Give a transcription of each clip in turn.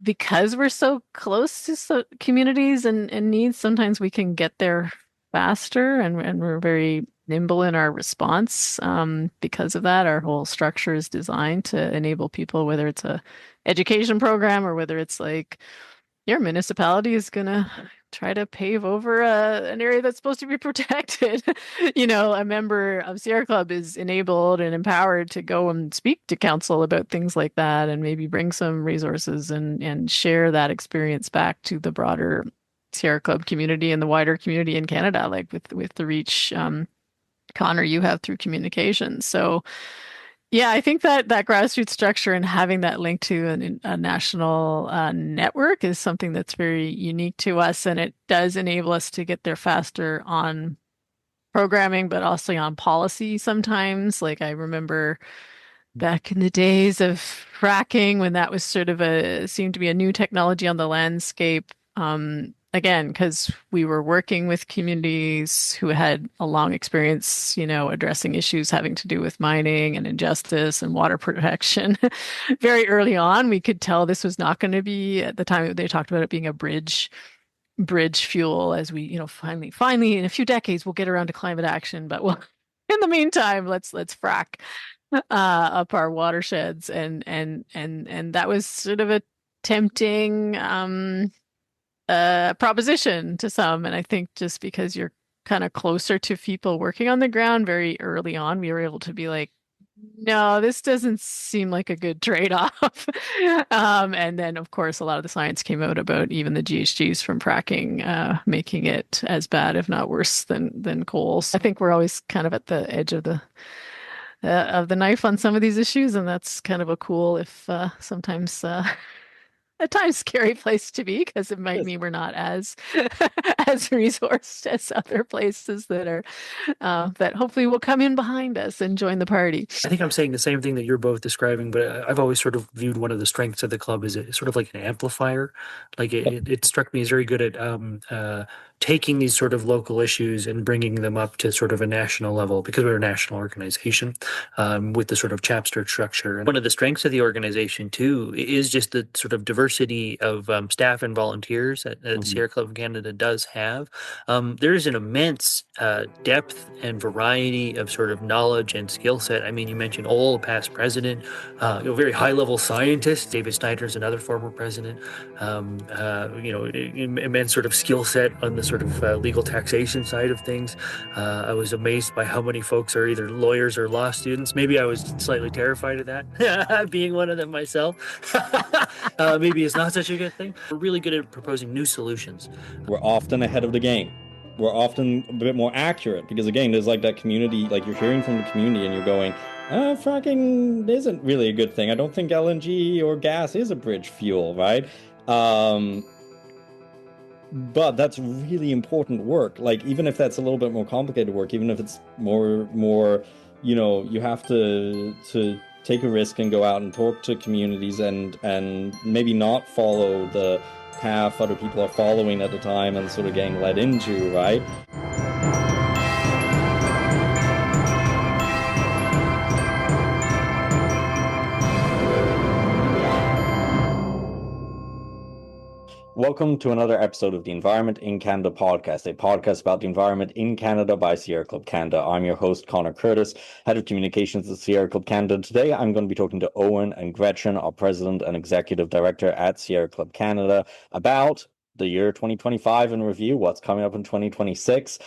because we're so close to communities and needs, sometimes we can get there faster and we're very nimble in our response. Because of that, our whole structure is designed to enable people, whether it's a education program or whether it's like your municipality is gonna try to pave over an area that's supposed to be protected. A member of Sierra Club is enabled and empowered to go and speak to council about things like that and maybe bring some resources and share that experience back to the broader Sierra Club community and the wider community in Canada, like with the reach, Connor, you have through communications. So yeah, I think that grassroots structure and having that link to a national network is something that's very unique to us, and it does enable us to get there faster on programming, but also on policy sometimes. Like I remember back in the days of fracking when that was sort of seemed to be a new technology on the landscape. Again, because we were working with communities who had a long experience, addressing issues having to do with mining and injustice and water protection. Very early on, we could tell this was not going to be, at the time they talked about it being a bridge fuel as we, finally in a few decades we'll get around to climate action, but well, in the meantime, let's frack up our watersheds and that was sort of a tempting proposition to some. And I think just because you're kind of closer to people working on the ground very early on, we were able to be like, no, this doesn't seem like a good trade-off. And then, of course, a lot of the science came out about even the GHGs from fracking, making it as bad, if not worse, than coal. So I think we're always kind of at the edge of the knife on some of these issues, and that's kind of a cool, if sometimes at times scary place to be because it might Yes. mean we're not as as resourced as other places that are that hopefully will come in behind us and join the party. I think I'm saying the same thing that you're both describing, but I've always sort of viewed one of the strengths of the club as sort of like an amplifier. Like it struck me as very good at taking these sort of local issues and bringing them up to sort of a national level because we're a national organization with the sort of chapter structure. And one of the strengths of the organization too is just the sort of diversity of staff and volunteers that the Sierra Club of Canada does have. There is an immense depth and variety of sort of knowledge and skill set. I mean, you mentioned Ole, past president, very high level scientist. David Snyder is another former president. Immense sort of skill set on the sort of legal taxation side of things. I was amazed by how many folks are either lawyers or law students. Maybe I was slightly terrified of that, being one of them myself. Maybe it's not such a good thing. We're really good at proposing new solutions. We're often ahead of the game. We're often a bit more accurate because, again, there's like that community, like you're hearing from the community and you're going, fracking isn't really a good thing. I don't think LNG or gas is a bridge fuel, right? But that's really important work. Like, even if that's a little bit more complicated work, even if it's more, you have to take a risk and go out and talk to communities and maybe not follow the path other people are following at the time and sort of getting led into, right? Welcome to another episode of the Environment in Canada podcast, a podcast about the environment in Canada by Sierra Club Canada. I'm your host, Connor Curtis, Head of Communications at Sierra Club Canada. Today, I'm going to be talking to Owen and Gretchen, our President and Executive Director at Sierra Club Canada, about the year 2025 in review, what's coming up in 2026.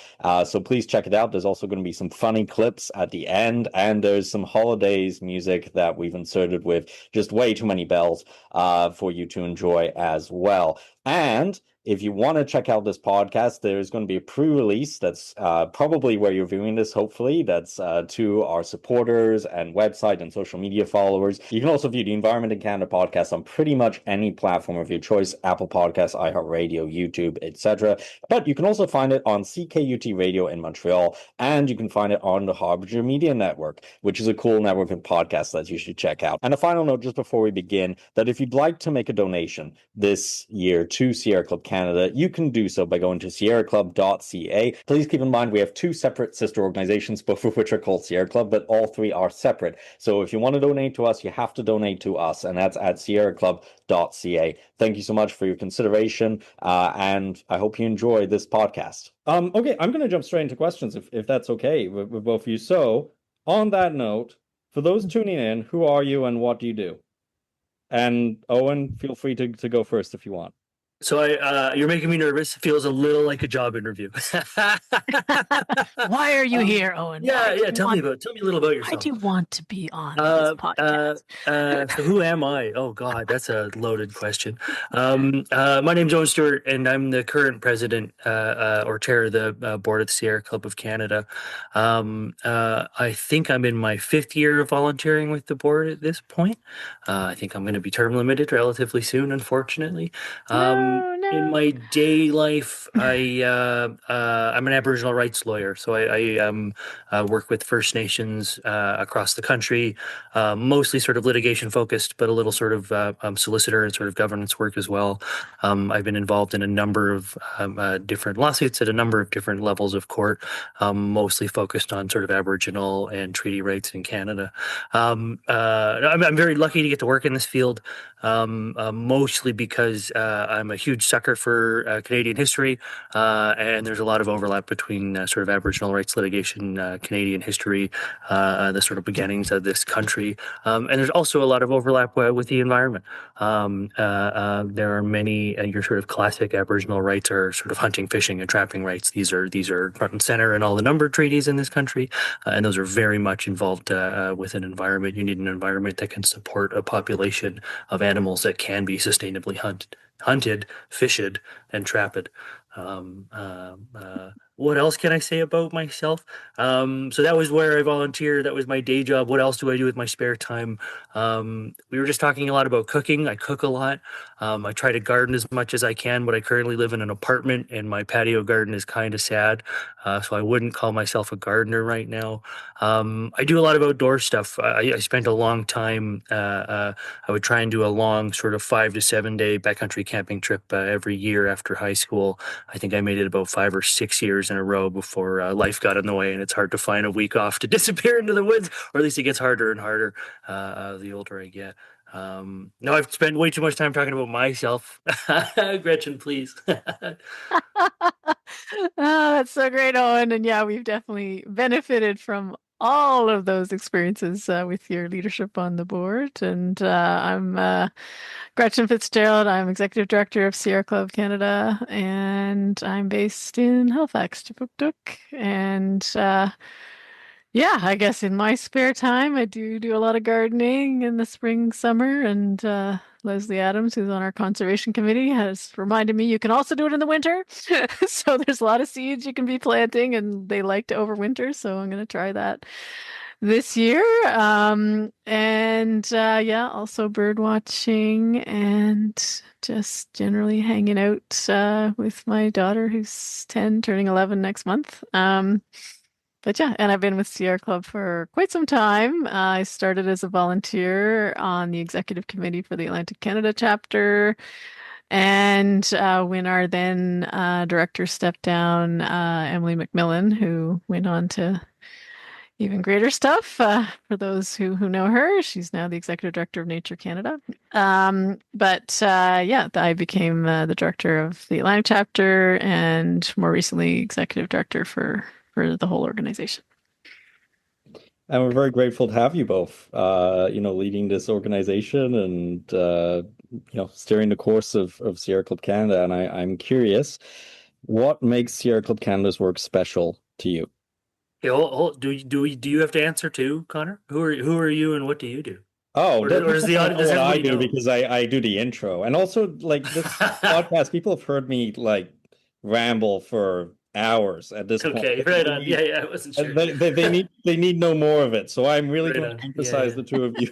So please check it out. There's also going to be some funny clips at the end, and there's some holidays music that we've inserted with just way too many bells for you to enjoy as well. And if you want to check out this podcast, there's going to be a pre-release that's probably where you're viewing this, hopefully. That's to our supporters and website and social media followers. You can also view the Environment in Canada podcast on pretty much any platform of your choice, Apple Podcasts, iHeartRadio, YouTube, etc. But you can also find it on CKUT Radio in Montreal, and you can find it on the Harbinger Media Network, which is a cool network of podcasts that you should check out. And a final note just before we begin, that if you'd like to make a donation this year to Sierra Club Canada, Canada, you can do so by going to sierraclub.ca. Please keep in mind we have 2 separate sister organizations, both of which are called Sierra Club, but all 3 are separate. So if you want to donate to us, you have to donate to us, and that's at sierraclub.ca. Thank you so much for your consideration, and I hope you enjoy this podcast. Okay, I'm going to jump straight into questions if that's okay with both of you. So, on that note, for those tuning in, who are you and what do you do? And Owen, feel free to go first if you want. So you're making me nervous. It feels a little like a job interview. Why are you here, Owen? Yeah. Tell me a little about Why yourself. do you want to be on this podcast? So who am I? Oh God, that's a loaded question. My name's Owen Stewart, and I'm the current president or chair of the board of the Sierra Club of Canada. I think I'm in my 5th year of volunteering with the board at this point. I think I'm going to be term limited relatively soon, unfortunately. No. In my day life, I'm an Aboriginal rights lawyer, so I work with First Nations across the country, mostly sort of litigation focused, but a little sort of solicitor and sort of governance work as well. I've been involved in a number of different lawsuits at a number of different levels of court, mostly focused on sort of Aboriginal and treaty rights in Canada. I'm very lucky to get to work in this field, mostly because I'm a huge sucker for Canadian history, and there's a lot of overlap between sort of Aboriginal rights litigation, Canadian history, the sort of beginnings of this country, and there's also a lot of overlap with the environment. There are many your sort of classic Aboriginal rights are sort of hunting, fishing, and trapping rights. These are front and center in all the number of treaties in this country, and those are very much involved with an environment. You need an environment that can support a population of animals that can be sustainably hunted, fished, and trapped. What else can I say about myself? So that was where I volunteer. That was my day job. What else do I do with my spare time? We were just talking a lot about cooking. I cook a lot. I try to garden as much as I can, but I currently live in an apartment and my patio garden is kind of sad. So I wouldn't call myself a gardener right now. I do a lot of outdoor stuff. I spent a long time, I would try and do a long sort of 5 to 7 day backcountry camping trip every year after high school. I think I made it about 5 or 6 years in a row before life got in the way, and it's hard to find a week off to disappear into the woods, or at least it gets harder and harder the older I get. No, I've spent way too much time talking about myself. Gretchen, please. That's so great, Owen. And yeah, we've definitely benefited from all of those experiences with your leadership on the board. And I'm Gretchen Fitzgerald. I'm Executive Director of Sierra Club Canada, and I'm based in Halifax, Tupuktuk. And yeah, I guess in my spare time, I do a lot of gardening in the spring, summer, and Leslie Adams, who's on our conservation committee, has reminded me you can also do it in the winter. So there's a lot of seeds you can be planting, and they like to overwinter. So I'm going to try that this year. And yeah, also bird watching and just generally hanging out with my daughter, who's 10, turning 11 next month. But yeah, and I've been with Sierra Club for quite some time. I started as a volunteer on the executive committee for the Atlantic Canada chapter. And when our then director stepped down, Emily McMillan, who went on to even greater stuff, for those who know her, she's now the executive director of Nature Canada. But yeah, I became the director of the Atlantic chapter, and more recently executive director for the whole organization. And we're very grateful to have you both, leading this organization and, steering the course of Sierra Club Canada. And I'm curious, what makes Sierra Club Canada's work special to you? Okay, do you have to answer too, Connor? Who are you and what do you do? Oh, or does the audience what I do, because I do the intro. And also, like, this podcast, people have heard me, like, ramble for hours at this point. Okay, right on. Yeah, I wasn't sure. They need no more of it. So I'm really Right going to on. emphasize Yeah. the two of you.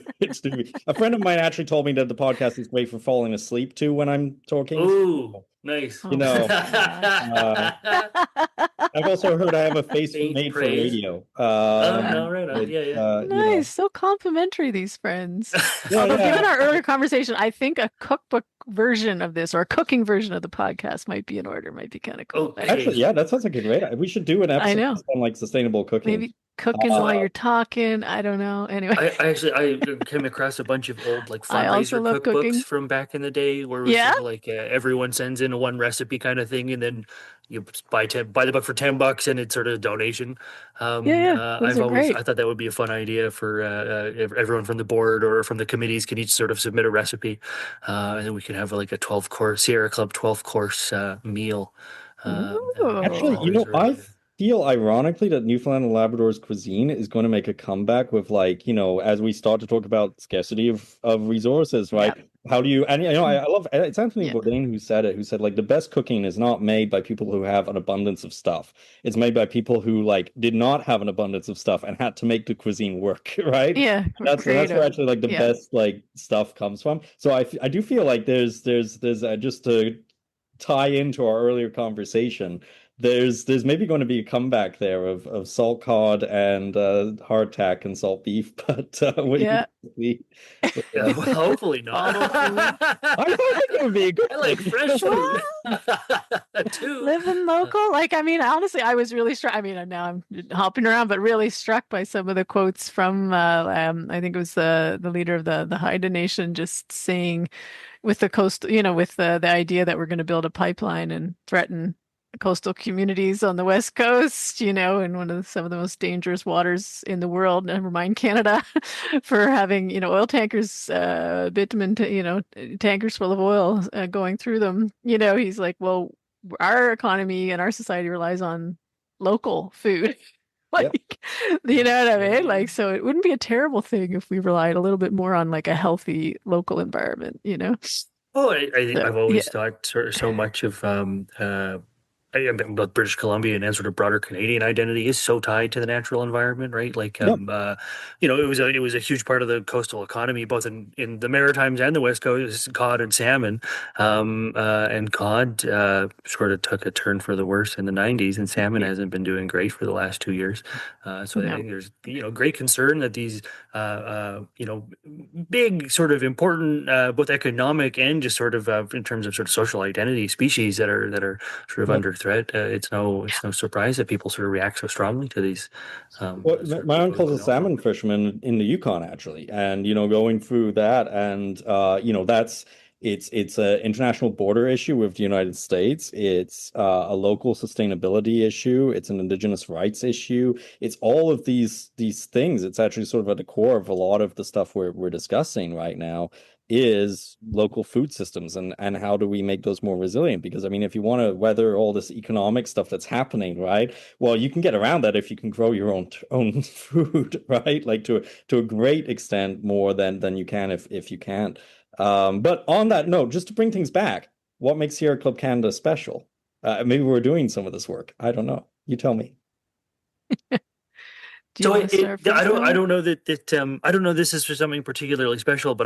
A friend of mine actually told me that the podcast is great for falling asleep too when I'm talking. Ooh, nice. You know, I've also heard I have a face Faint made for praise. radio. No, right on. Yeah. Nice, so complimentary, these friends. Yeah, Although, yeah. given our earlier conversation, I think a cookbook version of this, or a cooking version of the podcast might be in order. Might be kind of cool. Actually, yeah, that sounds like a great. We should do an I episode know. on like sustainable cooking. Maybe cooking while you're talking. I don't know. Anyway, I came across a bunch of old like I also fundraiser love cookbooks cooking. from back in the day where it was Yeah, sort of like everyone sends in a one recipe kind of thing, and then you buy the book for $10 and it's sort of a donation. yeah. Those are I great. thought that would be a fun idea for everyone from the board or from the committees can each sort of submit a recipe, and then we can have like a 12-course Sierra Club 12-course meal. Actually, Ooh. I feel ironically that Newfoundland and Labrador's cuisine is going to make a comeback with like, as we start to talk about scarcity of resources, right? Yeah. How do you, and I love, it's Anthony Yeah. Bourdain who said it, who said like the best cooking is not made by people who have an abundance of stuff. It's made by people who like did not have an abundance of stuff and had to make the cuisine work, right? Yeah. That's where actually like the Yeah. best like stuff comes from. So I do feel like there's just to tie into our earlier conversation, there's maybe going to be a comeback there of salt cod and hardtack and salt beef, but Yeah. Yeah, well, hopefully not. I think it would be a good I like thing. fresh food too. Living local. Like, I mean, honestly, I was really struck. I mean, now I'm hopping around, but really struck by some of the quotes from, I think it was the leader of the Haida Nation just saying with the coast, with the idea that we're going to build a pipeline and threaten coastal communities on the West Coast, in some of the most dangerous waters in the world, never mind Canada, for having, oil tankers, bitumen, tankers full of oil going through them. He's like, well, our economy and our society relies on local food. Yep. Like, you know what I mean? Like, so it wouldn't be a terrible thing if we relied a little bit more on like a healthy local environment. Oh, I think So, I've yeah. always thought so much of both British Columbian and sort of broader Canadian identity is so tied to the natural environment, right? Like, Yep. it was a huge part of the coastal economy, both in the Maritimes and the West Coast, cod and salmon. And cod sort of took a turn for the worse in the 90s, and salmon hasn't been doing great for the last 2 years. So I No. think there's great concern that these big sort of important both economic and just sort of in terms of sort of social identity species that are sort of Yep. under threat. It's no surprise that people sort of react so strongly to these. Well, sort of my people uncle's who a know about salmon it. fisherman in the Yukon, actually, and going through that, and that's it's an international border issue with the United States. It's a local sustainability issue. It's an indigenous rights issue. It's all of these things. It's actually sort of at the core of a lot of the stuff we're discussing right now is local food systems and how do we make those more resilient? Because I mean, if you want to weather all this economic stuff that's happening, right? Well, you can get around that if you can grow your own food, right? Like to a great extent more than you can if you can't. But on that note, just to bring things back, what makes Sierra Club Canada special? Maybe we're doing some of this work. I don't know. You tell me. Do you want to start first, I Owen? don't know that I don't know this is for something particularly special, but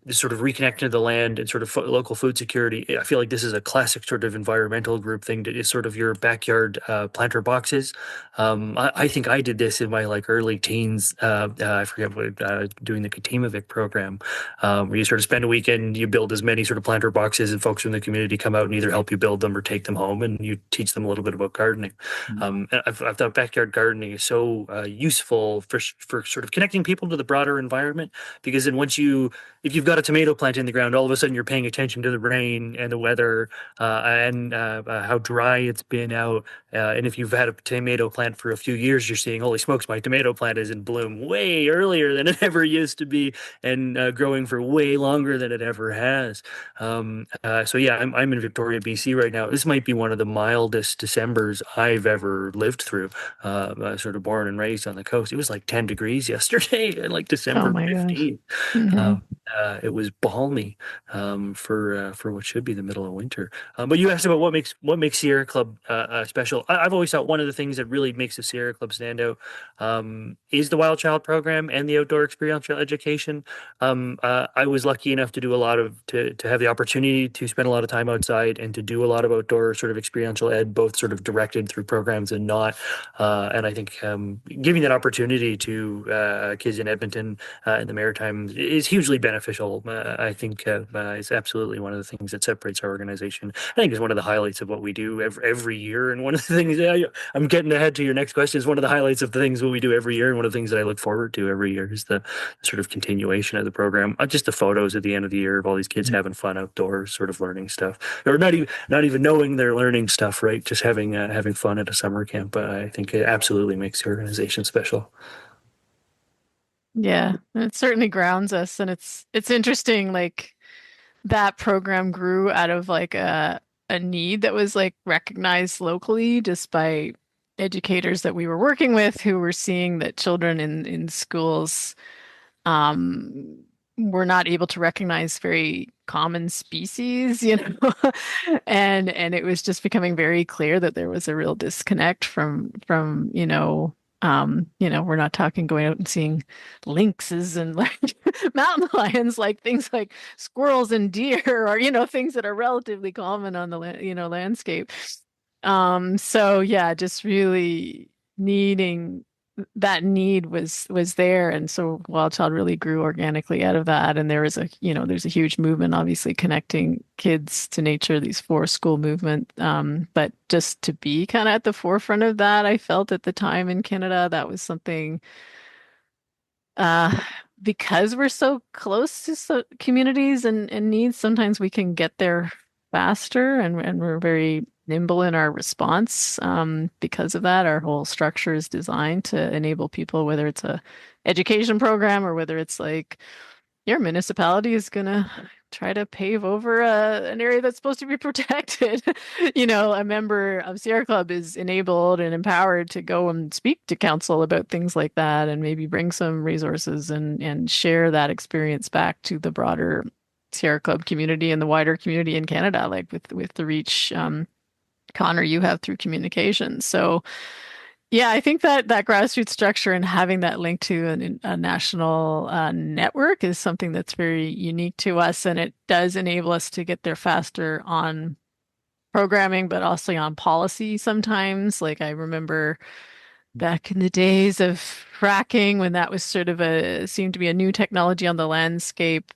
this sort of reconnecting to the land and sort of local food security. I feel like this is a classic sort of environmental group thing that is sort of your backyard planter boxes. I think I did this in my like early teens. I forget what doing the Katimavik program, where you sort of spend a weekend, you build as many sort of planter boxes, and folks from the community come out and either help you build them or take them home, and you teach them a little bit about gardening. And I've thought backyard gardening is so useful for sort of connecting people to the broader environment, because then if you've got a tomato plant in the ground, all of a sudden you're paying attention to the rain and the weather and how dry it's been out. And if you've had a tomato plant for a few years, you're seeing, holy smokes, my tomato plant is in bloom way earlier than it ever used to be and growing for way longer than it ever has. So yeah, I'm in Victoria, BC right now. This might be one of the mildest Decembers I've ever lived through. Sort of born and raised on the coast. It was like 10 degrees yesterday, like Oh December my gosh. 15th. Hmm. It was balmy for what should be the middle of winter. But you asked about what makes Sierra Club special. I've always thought one of the things that really makes the Sierra Club stand out is the Wild Child program and the outdoor experiential education. I was lucky enough to do to have the opportunity to spend a lot of time outside and to do a lot of outdoor sort of experiential ed, both sort of directed through programs and not. And I think giving that opportunity to kids in Edmonton in the Maritimes is hugely beneficial. model, I think, is absolutely one of the things that separates our organization. I think is one of the highlights of what we do every year. And one of the things, I'm getting ahead to your next question, is one of the highlights of the things what we do every year. And one of the things that I look forward to every year is the sort of continuation of the program. Just the photos at the end of the year of all these kids having fun outdoors, sort of learning stuff, or not even knowing they're learning stuff, right? Just having fun at a summer camp. I think it absolutely makes the organization special. Yeah, it certainly grounds us, and it's interesting. Like that program grew out of like a need that was like recognized locally just by educators that we were working with who were seeing that children in schools were not able to recognize very common species, and it was just becoming very clear that there was a real disconnect from we're not talking going out and seeing lynxes and like mountain lions, like things like squirrels and deer, or things that are relatively common on the landscape. So yeah, just really needing that need was there, and so Wild Child really grew organically out of that. And there's a huge movement, obviously connecting kids to nature, these forest school movement. But just to be kind of at the forefront of that, I felt at the time in Canada, that was something uh because we're so close to communities and needs, sometimes we can get there faster, and we're very nimble in our response. Because of that, our whole structure is designed to enable people, whether it's a education program or whether it's like your municipality is gonna try to pave over an area that's supposed to be protected. A member of Sierra Club is enabled and empowered to go and speak to council about things like that, and maybe bring some resources and share that experience back to the broader Sierra Club community and the wider community in Canada, like with the reach, Connor, you have through communications. So yeah, I think that grassroots structure and having that link to a national network is something that's very unique to us, and it does enable us to get there faster on programming, but also on policy sometimes. Like I remember back in the days of fracking, when that was sort of seemed to be a new technology on the landscape.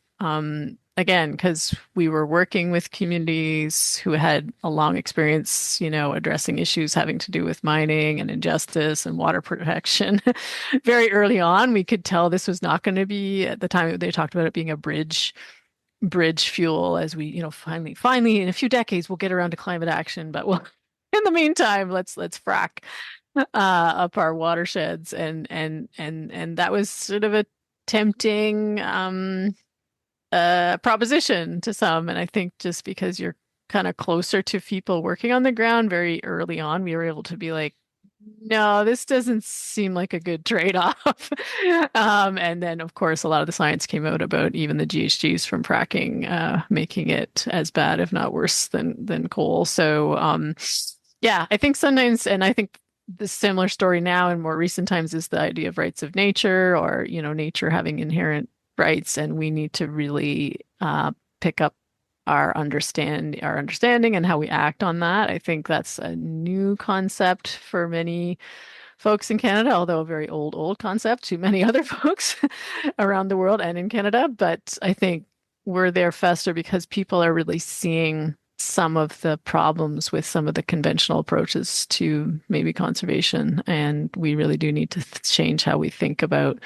Again, because we were working with communities who had a long experience, addressing issues having to do with mining and injustice and water protection. Very early on, we could tell this was not going to be, at the time they talked about it being a bridge fuel, as we, finally in a few decades we'll get around to climate action, but well, in the meantime, let's frack up our watersheds, and that was sort of a tempting proposition to some. And I think just because you're kind of closer to people working on the ground very early on, we were able to be like, no, this doesn't seem like a good trade-off. And then, of course, a lot of the science came out about even the GHGs from fracking, making it as bad, if not worse, than coal. So, yeah, I think sometimes, and I think the similar story now in more recent times is the idea of rights of nature, or nature having inherent rights, and we need to really pick up our understanding and how we act on that. I think that's a new concept for many folks in Canada, although a very old concept to many other folks around the world and in Canada. But I think we're there faster because people are really seeing some of the problems with some of the conventional approaches to maybe conservation, and we really do need to change how we think about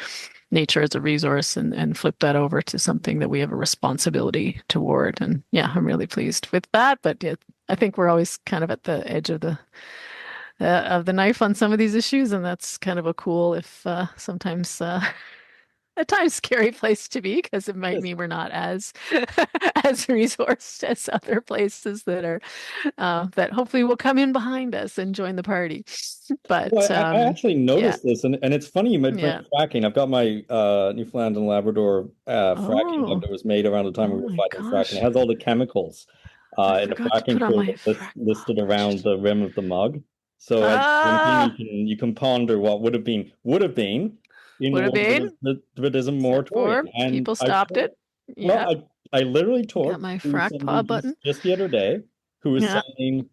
nature as a resource, and flip that over to something that we have a responsibility toward. And yeah, I'm really pleased with that. But yeah, I think we're always kind of at the edge of the knife on some of these issues, and that's kind of a cool, if sometimes at times scary place to be, because it might mean we're not as as resourced as other places that are that hopefully will come in behind us and join the party. But Well, I actually yeah, noticed this, and it's funny you mentioned yeah. fracking. I've got my Newfoundland and Labrador fracking mug Oh, that was made around the time oh we were my fighting fracking. It gosh. has all the chemicals I in the forgot to fracking put on fluid my that's frack listed around pot. the rim of the mug. So as one thing Ah, you can ponder what would have been in the would have world been, of the Buddhism except moratorium. for And people I stopped talked, it. well, Yeah, I literally got talked my to frack somebody paw button. just the other day who was Yeah. saying,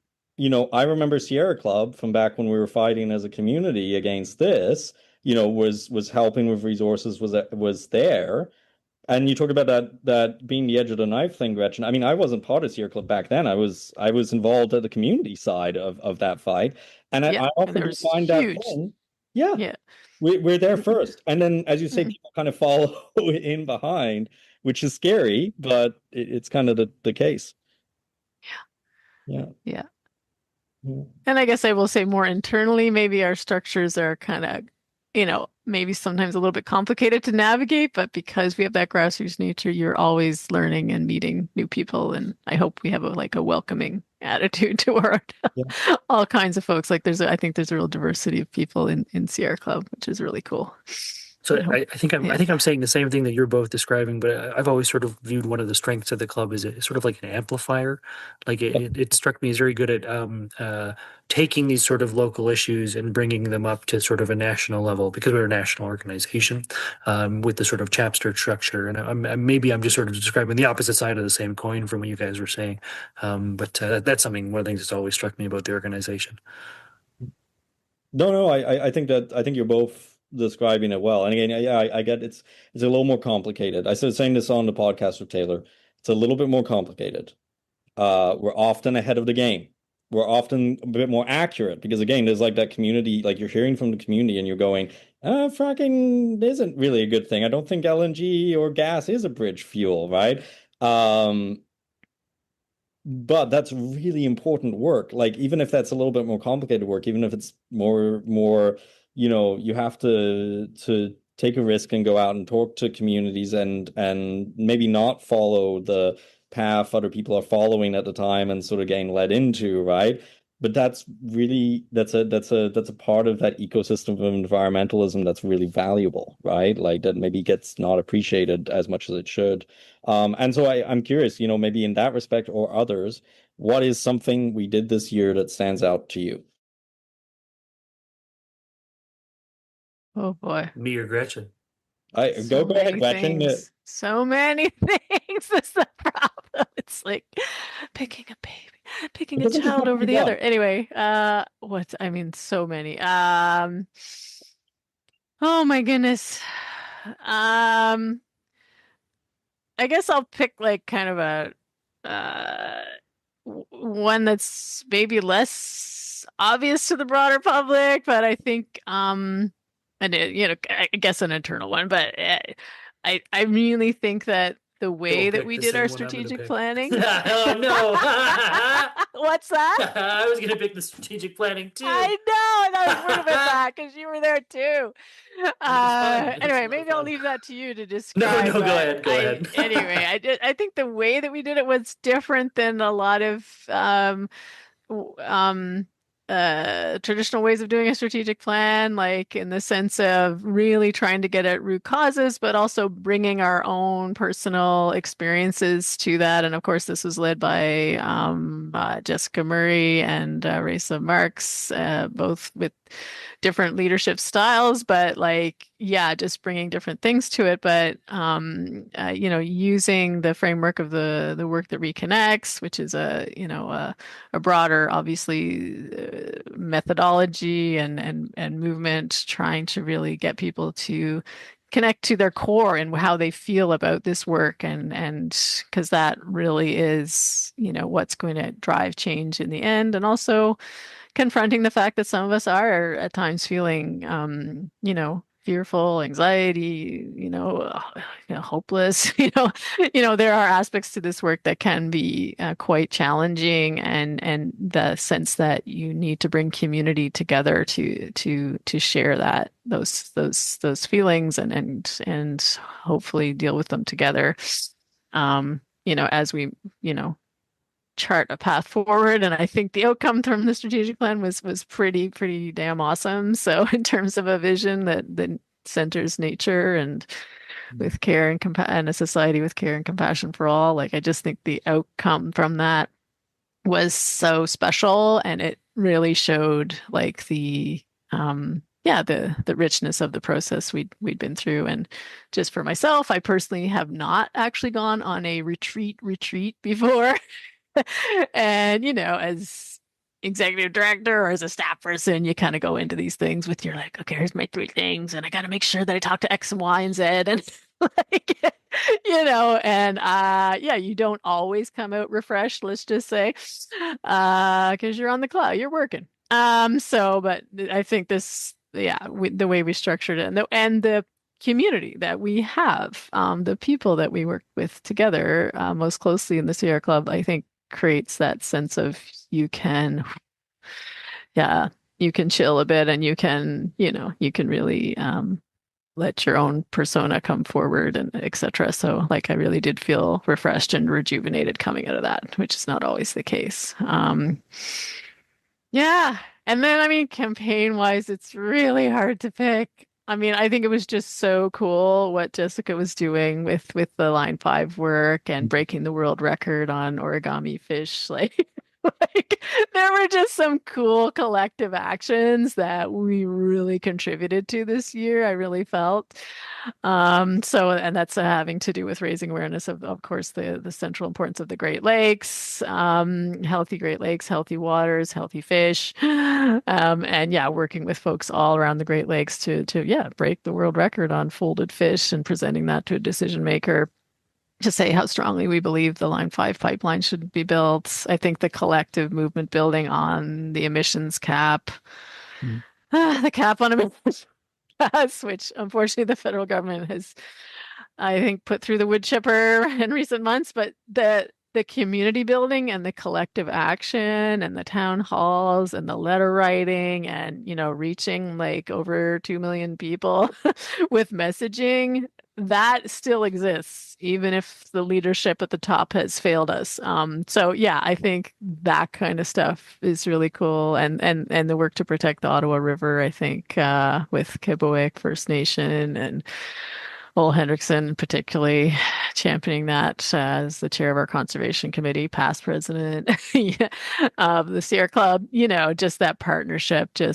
I remember Sierra Club from back when we were fighting as a community against this, was helping with resources, was there. And you talk about that being the edge of the knife thing, Gretchen. I mean, I wasn't part of Sierra Club back then. I was involved at the community side of that fight. And Yeah, I and often there do was find that huge. thing. Yeah, Yeah. we're there first. And then, as you say, Mm. people kind of follow in behind, which is scary, but it's kind of the case. Yeah. Yeah. Yeah. And I guess I will say more internally, maybe our structures are kind of, maybe sometimes a little bit complicated to navigate, but because we have that grassroots nature, you're always learning and meeting new people. And I hope we have a welcoming attitude toward Yeah. all kinds of folks. Like I think there's a real diversity of people in Sierra Club, which is really cool. So I hope, I yeah. think I'm saying the same thing that you're both describing, but I've always sort of viewed one of the strengths of the club as sort of like an amplifier. Like it struck me as very good at taking these sort of local issues and bringing them up to sort of a national level because we're a national organization with the sort of chapter structure. And maybe I'm just sort of describing the opposite side of the same coin from what you guys were saying. But that's something one of the things that's always struck me about the organization. No, I think you're both describing it well. And again, yeah, I get it's a little more complicated. I was saying this on the podcast with Taylor. It's a little bit more complicated. We're often ahead of the game. We're often a bit more accurate because again, there's like that community, like you're hearing from the community and you're going, fracking isn't really a good thing. I don't think LNG or gas is a bridge fuel, right? Um, but that's really important work. Like even if that's a little bit more complicated work, even if it's more, you have to take a risk and go out and talk to communities and maybe not follow the path other people are following at the time and sort of getting led into, right? But that's a part of that ecosystem of environmentalism that's really valuable, right? Like that maybe gets not appreciated as much as it should. And so I'm curious, maybe in that respect or others, what is something we did this year that stands out to you? Oh boy. Me or Gretchen? I go So go ahead, many Gretchen. things. So many things. That's the problem. It's like picking a baby, It picking a doesn't just child have to over be the one. other. Anyway, I mean, so many. Oh my goodness. Um, I guess I'll pick like kind of a one that's maybe less obvious to the broader public, but I think and I guess an internal one, but I really think that the way Don't that pick we the did our same one I'm going to strategic pick. planning. Oh no! What's that? I was going to pick the strategic planning too. I know, and I was worried about that because you were there too. It's fun. It's a Anyway, lot of maybe I'll fun. leave that to you to No, describe. no, go But ahead. Go ahead. I think the way that we did it was different than a lot of w- um, traditional ways of doing a strategic plan, like in the sense of really trying to get at root causes, but also bringing our own personal experiences to that. And of course, this was led by Jessica Murray and Raisa Marks, both with different leadership styles, but like, yeah, just bringing different things to it. But using the framework of the work that reconnects, which is a broader, obviously, methodology and movement, trying to really get people to connect to their core and how they feel about this work, and because that really is, what's going to drive change in the end, and also confronting the fact that some of us are at times feeling, fearful, anxiety, hopeless. There are aspects to this work that can be quite challenging, and the sense that you need to bring community together to share those feelings and hopefully deal with them together. As we, chart a path forward. And I think the outcome from the strategic plan was pretty damn awesome. So in terms of a vision that centers nature and with care and a society with care and compassion for all, like I just think the outcome from that was so special, and it really showed like the richness of the process we'd been through. And just for myself, I personally have not actually gone on a retreat before. And, as executive director or as a staff person, you kind of go into these things with you're like, okay, here's my three things, and I got to make sure that I talk to X and Y and Z. And like, and yeah, you don't always come out refreshed, let's just say, because you're on the cloud, you're working. But I think the way we structured it, and the community that we have, the people that we work with together, most closely in the Sierra Club, I think creates that sense of you can, yeah, you can chill a bit, and you can really let your own persona come forward, and etc. So like I really did feel refreshed and rejuvenated coming out of that, which is not always the case. Yeah. And then I mean campaign wise, it's really hard to pick. I mean, I think it was just so cool what Jessica was doing with the Line 5 work and breaking the world record on origami fish. Like there were just some cool collective actions that we really contributed to this year, I really felt. And that's having to do with raising awareness of course, the central importance of the Great Lakes, healthy Great Lakes, healthy waters, healthy fish, and yeah, working with folks all around the Great Lakes to yeah, break the world record on folded fish and presenting that to a decision maker to say how strongly we believe the Line 5 pipeline should be built. I think the collective movement building on the emissions cap, Mm. the cap on emissions gas, which unfortunately the federal government has, I think, put through the wood chipper in recent months. But the community building and the collective action and the town halls and the letter writing and reaching like over 2 million people with messaging, that still exists even if the leadership at the top has failed us. So yeah, I think that kind of stuff is really cool, and the work to protect the Ottawa River, I think, with QUÉBEC First Nation and Ole Hendrickson particularly championing that as the chair of our conservation committee, past president yeah, of the Sierra Club, just that partnership, I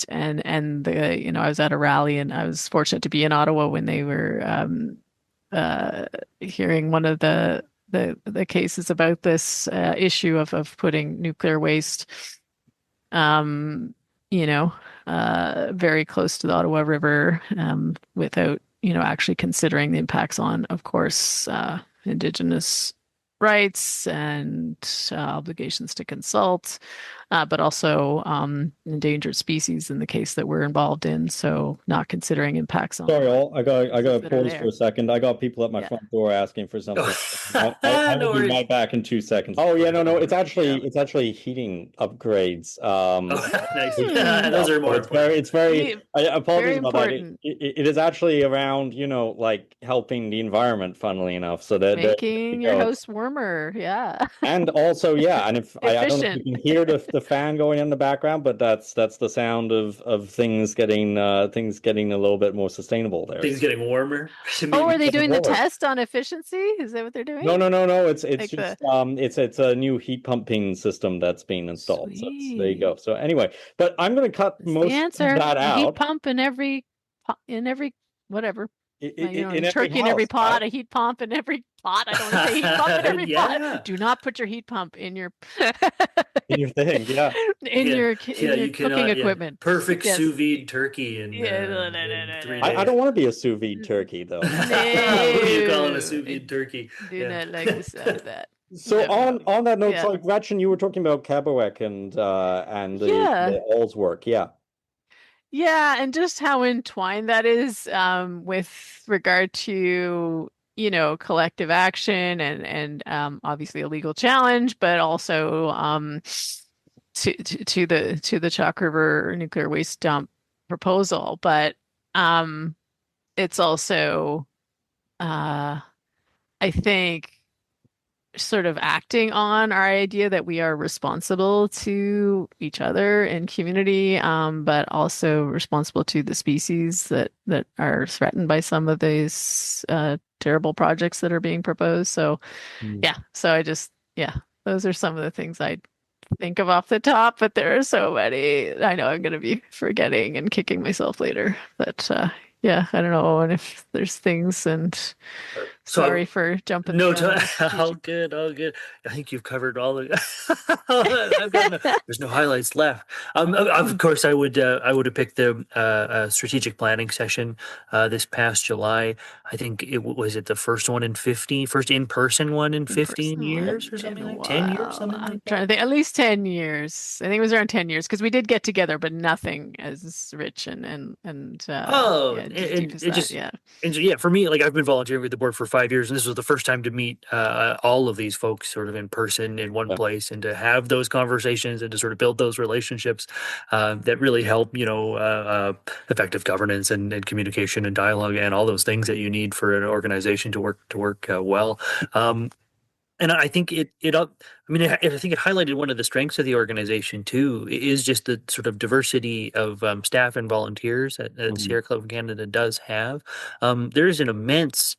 was at a rally, and I was fortunate to be in Ottawa when they were hearing one of the cases about this issue of putting nuclear waste, um, very close to the Ottawa River, without actually considering the impacts on, of course, Indigenous rights and obligations to consult, but also endangered species in the case that we're involved in. So not considering impacts on Sorry, all. I got to that are pause for there. a second. I got people at my Yeah. front door asking for something. I No will be worries. right back in 2 seconds. Oh yeah, no. It's Yeah. actually heating upgrades. Oh, nice. Yeah, Hmm. those are So more important. it's very. Ye- I Very apologize about that. important. It is actually around, like helping the environment, funnily enough. So that there you Making your go. house warmer. Yeah. And also, yeah, and if I don't know if Efficient. you can hear the fan going in the background, but that's the sound of things getting a little bit more sustainable there. Things getting warmer. Oh, Maybe. are they doing the Warmer. test on efficiency? Is that what they're doing? No. It's Like the just it's a new heat pumping system that's being installed. So there you sweet. go. So anyway, but I'm going to cut That's the most of answer. that A heat out pump in every whatever. in A every turkey in every house, pot, right? a heat pump in every pot. I don't want to say heat pump in every pot. Yeah. Do not put your heat pump in your In your thing, yeah. Yeah. in Yeah, your you cooking cannot, yeah. equipment. Perfect Yes. sous vide turkey Yeah, no, no, no, in no, three no, I days. don't want to be a sous vide turkey though. What do you call it? A no. sous vide turkey? I do Yeah. not like the sound of that. So No. on that note, Yeah. so like Gretchen, you were talking about QUÉBEC and Yeah. the All's work, yeah. Yeah, and just how entwined that is, with regard to, collective action and obviously a legal challenge, but also to the Chalk River nuclear waste dump proposal. But it's also, uh, I think, sort of acting on our idea that we are responsible to each other and community, but also responsible to the species that are threatened by some of these terrible projects that are being proposed. So Mm. yeah, yeah, those are some of the things I think of off the top, but there are so many. I know I'm going to be forgetting and kicking myself later, but yeah, I don't know, Owen, if there's things and So Sorry for jumping the no, gun on the all strategic. good, all good. I think you've covered all the. I've got no, there's no highlights left. Of course, I would have picked the strategic planning session this past July. I think was it the first one in 15, first in person one in In 15 person one years or in something a like 10 years, while. something I'm like trying that. to think, at least 10 years. I think it was around 10 years because we did get together, but nothing as rich and Oh, yeah, deep and as it that. just Yeah. and so, yeah, for me, like I've been volunteering with the board for 5 years, and this was the first time to meet all of these folks sort of in person in one Yeah. place, and to have those conversations and to sort of build those relationships that really help, effective governance and communication and dialogue and all those things that you need for an organization to work well. Um, and I think I mean, I think it highlighted one of the strengths of the organization too, is just the sort of diversity of staff and volunteers that Mhm. Sierra Club of Canada does have. There is an immense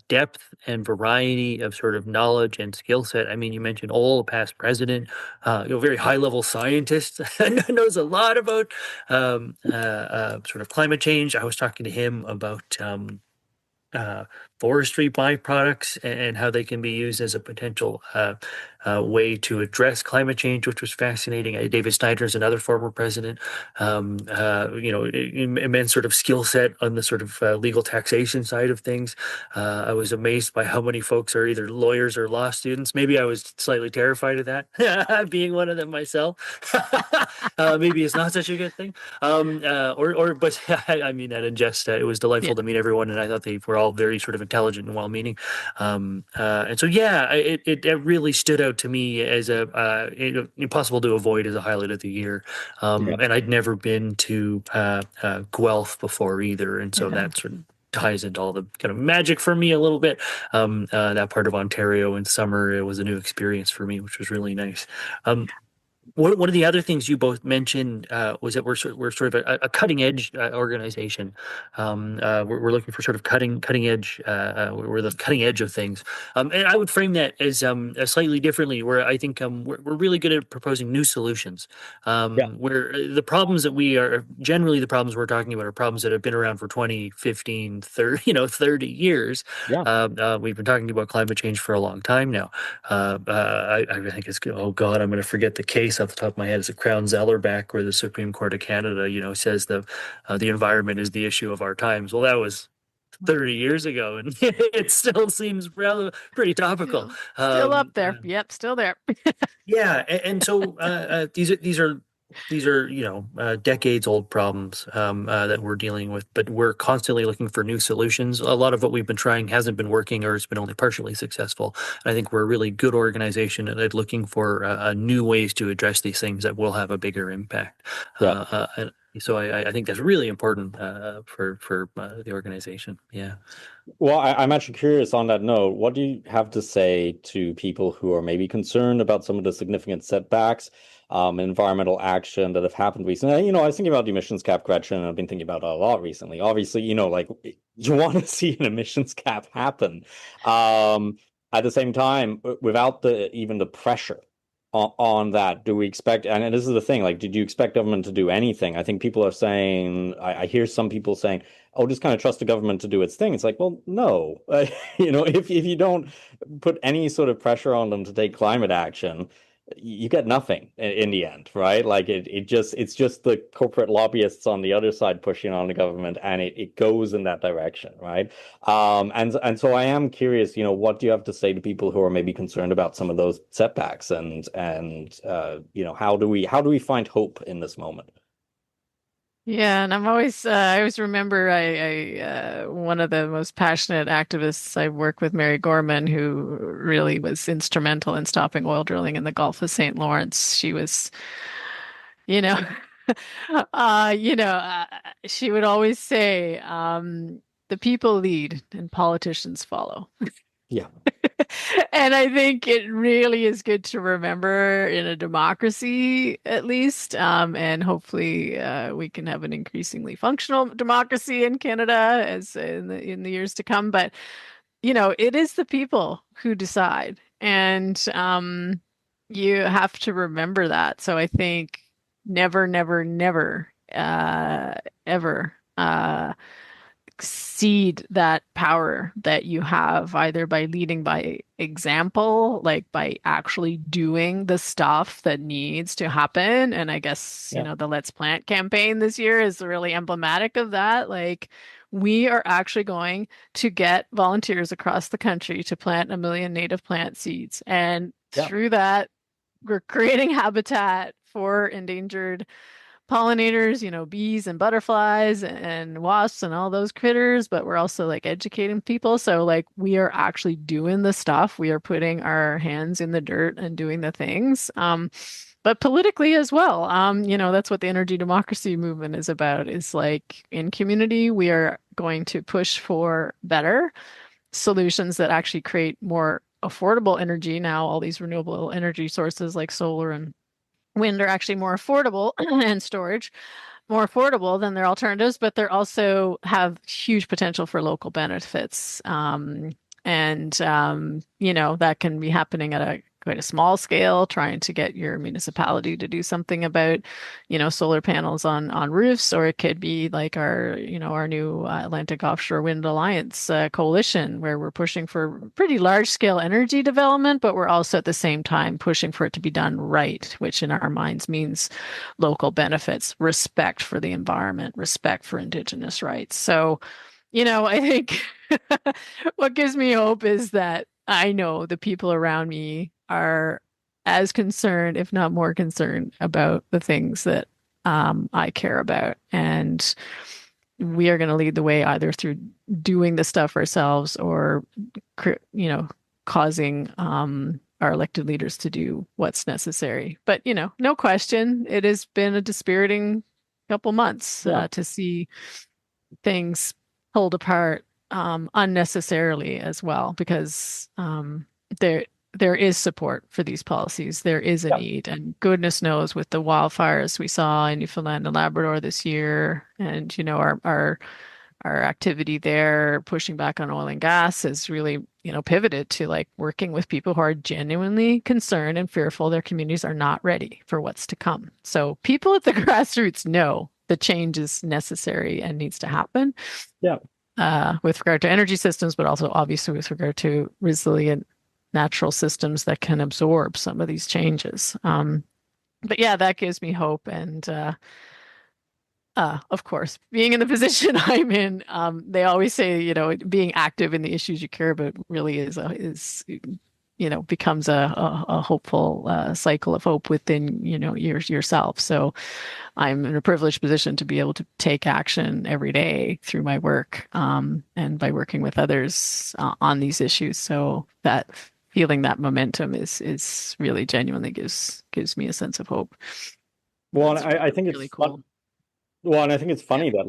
depth and variety of sort of knowledge and skill set. I mean, you mentioned Ole, a past president, very high level scientist, knows a lot about sort of climate change. I was talking to him about. Uh, Forestry byproducts and how they can be used as a potential way to address climate change, which was fascinating. David Snyder is another former president. Immense sort of skill set on the sort of legal taxation side of things. I was amazed by how many folks are either lawyers or law students. Maybe I was slightly terrified of that, being one of them myself. Maybe it's not such a good thing. But I mean that in jest. It was Yeah. delightful to meet everyone, and I thought they were all very sort of intelligent and well-meaning. And so, yeah, it really stood out to me as impossible to avoid as a highlight of the year. Yeah. And I'd never been to Guelph before either, and so Yeah. that sort of ties into all the kind of magic for me a little bit. That part of Ontario in summer, it was a new experience for me, which was really nice. Um, one of the other things you both mentioned was that we're sort of a cutting edge organization. We're looking for sort of cutting edge. We're the cutting edge of things, and I would frame that as slightly differently. Where I think we're really good at proposing new solutions. Yeah. Where the problems that we are generally the problems we're talking about are problems that have been around for 20, 15, 30, 30 years. Yeah. We've been talking about climate change for a long time now. I think it's oh God, I'm going to forget the case off the top of my head. It's a Crown Zellerback where the Supreme Court of Canada, says the environment is the issue of our times. Well, that was 30 years ago, and it still seems pretty topical. Still up there. Yep, still there. Yeah, and so these are decades old problems that we're dealing with, but we're constantly looking for new solutions. A lot of what we've been trying hasn't been working, or it's been only partially successful. And I think we're a really good organization at looking for new ways to address these things that will have a bigger impact. Yeah. And so I think that's really important for the organization. Yeah. Well, I'm actually curious on that note. What do you have to say to people who are maybe concerned about some of the significant setbacks, environmental action that have happened recently? I was thinking about the emissions cap, Gretchen, and I've been thinking about it a lot recently. Obviously, like you want to see an emissions cap happen. At the same time, without even the pressure on that, do we expect, and this is the thing, like, did you expect government to do anything? I think people are saying, I hear some people saying, oh, just kind of trust the government to do its thing. It's like, well, no, if you don't put any sort of pressure on them to take climate action, you get nothing in the end, right? Like it's just the corporate lobbyists on the other side pushing on the government, and it goes in that direction, right? And so I am curious, what do you have to say to people who are maybe concerned about some of those setbacks, and how do we find hope in this moment? Yeah, and I always remember one of the most passionate activists I work with, Mary Gorman, who really was instrumental in stopping oil drilling in the Gulf of St. Lawrence. She was, you know, uh, you know, uh, she would always say, the people lead and politicians follow. Yeah. And I think it really is good to remember in a democracy, at least, and hopefully we can have an increasingly functional democracy in Canada as in the years to come. But it is the people who decide, and you have to remember that. So I think never, never, never, ever cede that power that you have either by leading by example, like by actually doing the stuff that needs to happen. And I guess, Yeah. the Let's Plant campaign this year is really emblematic of that. Like, we are actually going to get volunteers across the country to plant 1 million native plant seeds. And Yeah. through that, we're creating habitat for endangered pollinators, bees and butterflies and wasps and all those critters, but we're also like educating people. So like we are actually doing the stuff. We are putting our hands in the dirt and doing the things. But politically as well. That's what the energy democracy movement is about, is like in community, we are going to push for better solutions that actually create more affordable energy. Now, all these renewable energy sources like solar and wind are actually more affordable and storage more affordable than their alternatives, but they're also have huge potential for local benefits. That can be happening at a quite a small scale, trying to get your municipality to do something about, solar panels on roofs, or it could be like our new Atlantic Offshore Wind Alliance coalition, where we're pushing for pretty large scale energy development, but we're also at the same time pushing for it to be done right, which in our minds means local benefits, respect for the environment, respect for Indigenous rights. So, I think what gives me hope is that I know the people around me are as concerned, if not more concerned, about the things that I care about. And we are going to lead the way either through doing the stuff ourselves or, causing our elected leaders to do what's necessary. But, no question, it has been a dispiriting couple months to see things pulled apart unnecessarily as well, because there is support for these policies. There is a need, and goodness knows with the wildfires we saw in Newfoundland and Labrador this year, and our activity there pushing back on oil and gas has really pivoted to like working with people who are genuinely concerned and fearful their communities are not ready for what's to come. So people at the grassroots know the change is necessary and needs to happen. Yeah. With regard to energy systems, but also obviously with regard to resilient natural systems that can absorb some of these changes. But yeah, that gives me hope. And of course, being in the position I'm in, they always say, being active in the issues you care about really becomes a hopeful cycle of hope within, yourself. So I'm in a privileged position to be able to take action every day through my work, and by working with others on these issues. So that feeling that momentum is really genuinely gives me a sense of hope. Well, That's and I think really it's cool. Well, and I think it's funny that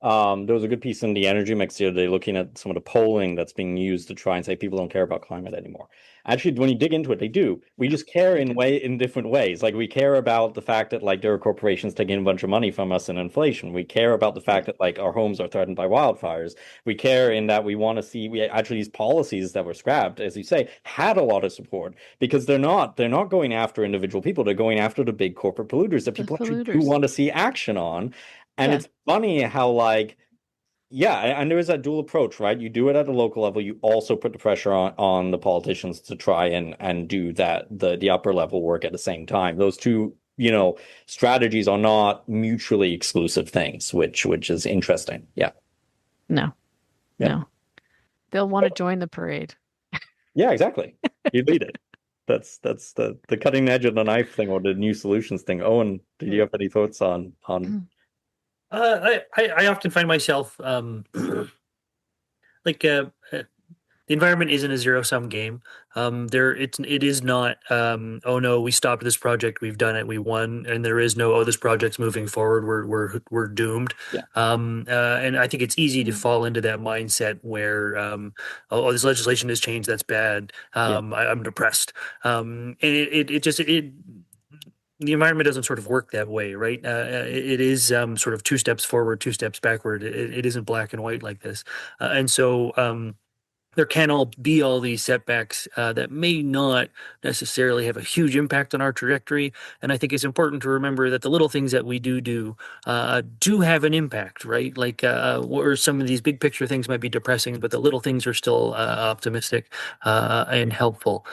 there was a good piece in the Energy Mix the other day looking at some of the polling that's being used to try and say people don't care about climate anymore. Actually, when you dig into it, they do. We just care in different ways. Like we care about the fact that there are corporations taking a bunch of money from us in inflation. We care about the fact that our homes are threatened by wildfires. We care in that we want to see these policies that were scrapped, as you say, had a lot of support because they're not going after individual people. They're going after the big corporate polluters that people actually do want to see action on. And it's funny how and there is that dual approach, right? You do it at a local level. You also put the pressure on the politicians to try and do the upper level work at the same time. Those two, strategies are not mutually exclusive things, which is interesting. Yeah. No. They'll want to join the parade. Yeah, exactly. You lead it. That's the cutting edge of the knife thing or the new solutions thing. Owen, did you have any thoughts on I often find myself the environment isn't a zero-sum game. It is not. Oh no, we stopped this project, we've done it, we won, and there is no. Oh, this project's moving forward. We're doomed. Yeah. And I think it's easy to fall into that mindset where oh, this legislation has changed. That's bad. I'm depressed. And the environment doesn't sort of work that way, right? It is sort of 2 steps forward, 2 steps backward. It isn't black and white like this, and so. there can all be all these setbacks that may not necessarily have a huge impact on our trajectory. And I think it's important to remember that the little things that we do have an impact, right? Like where some of these big picture things might be depressing, but the little things are still optimistic and helpful.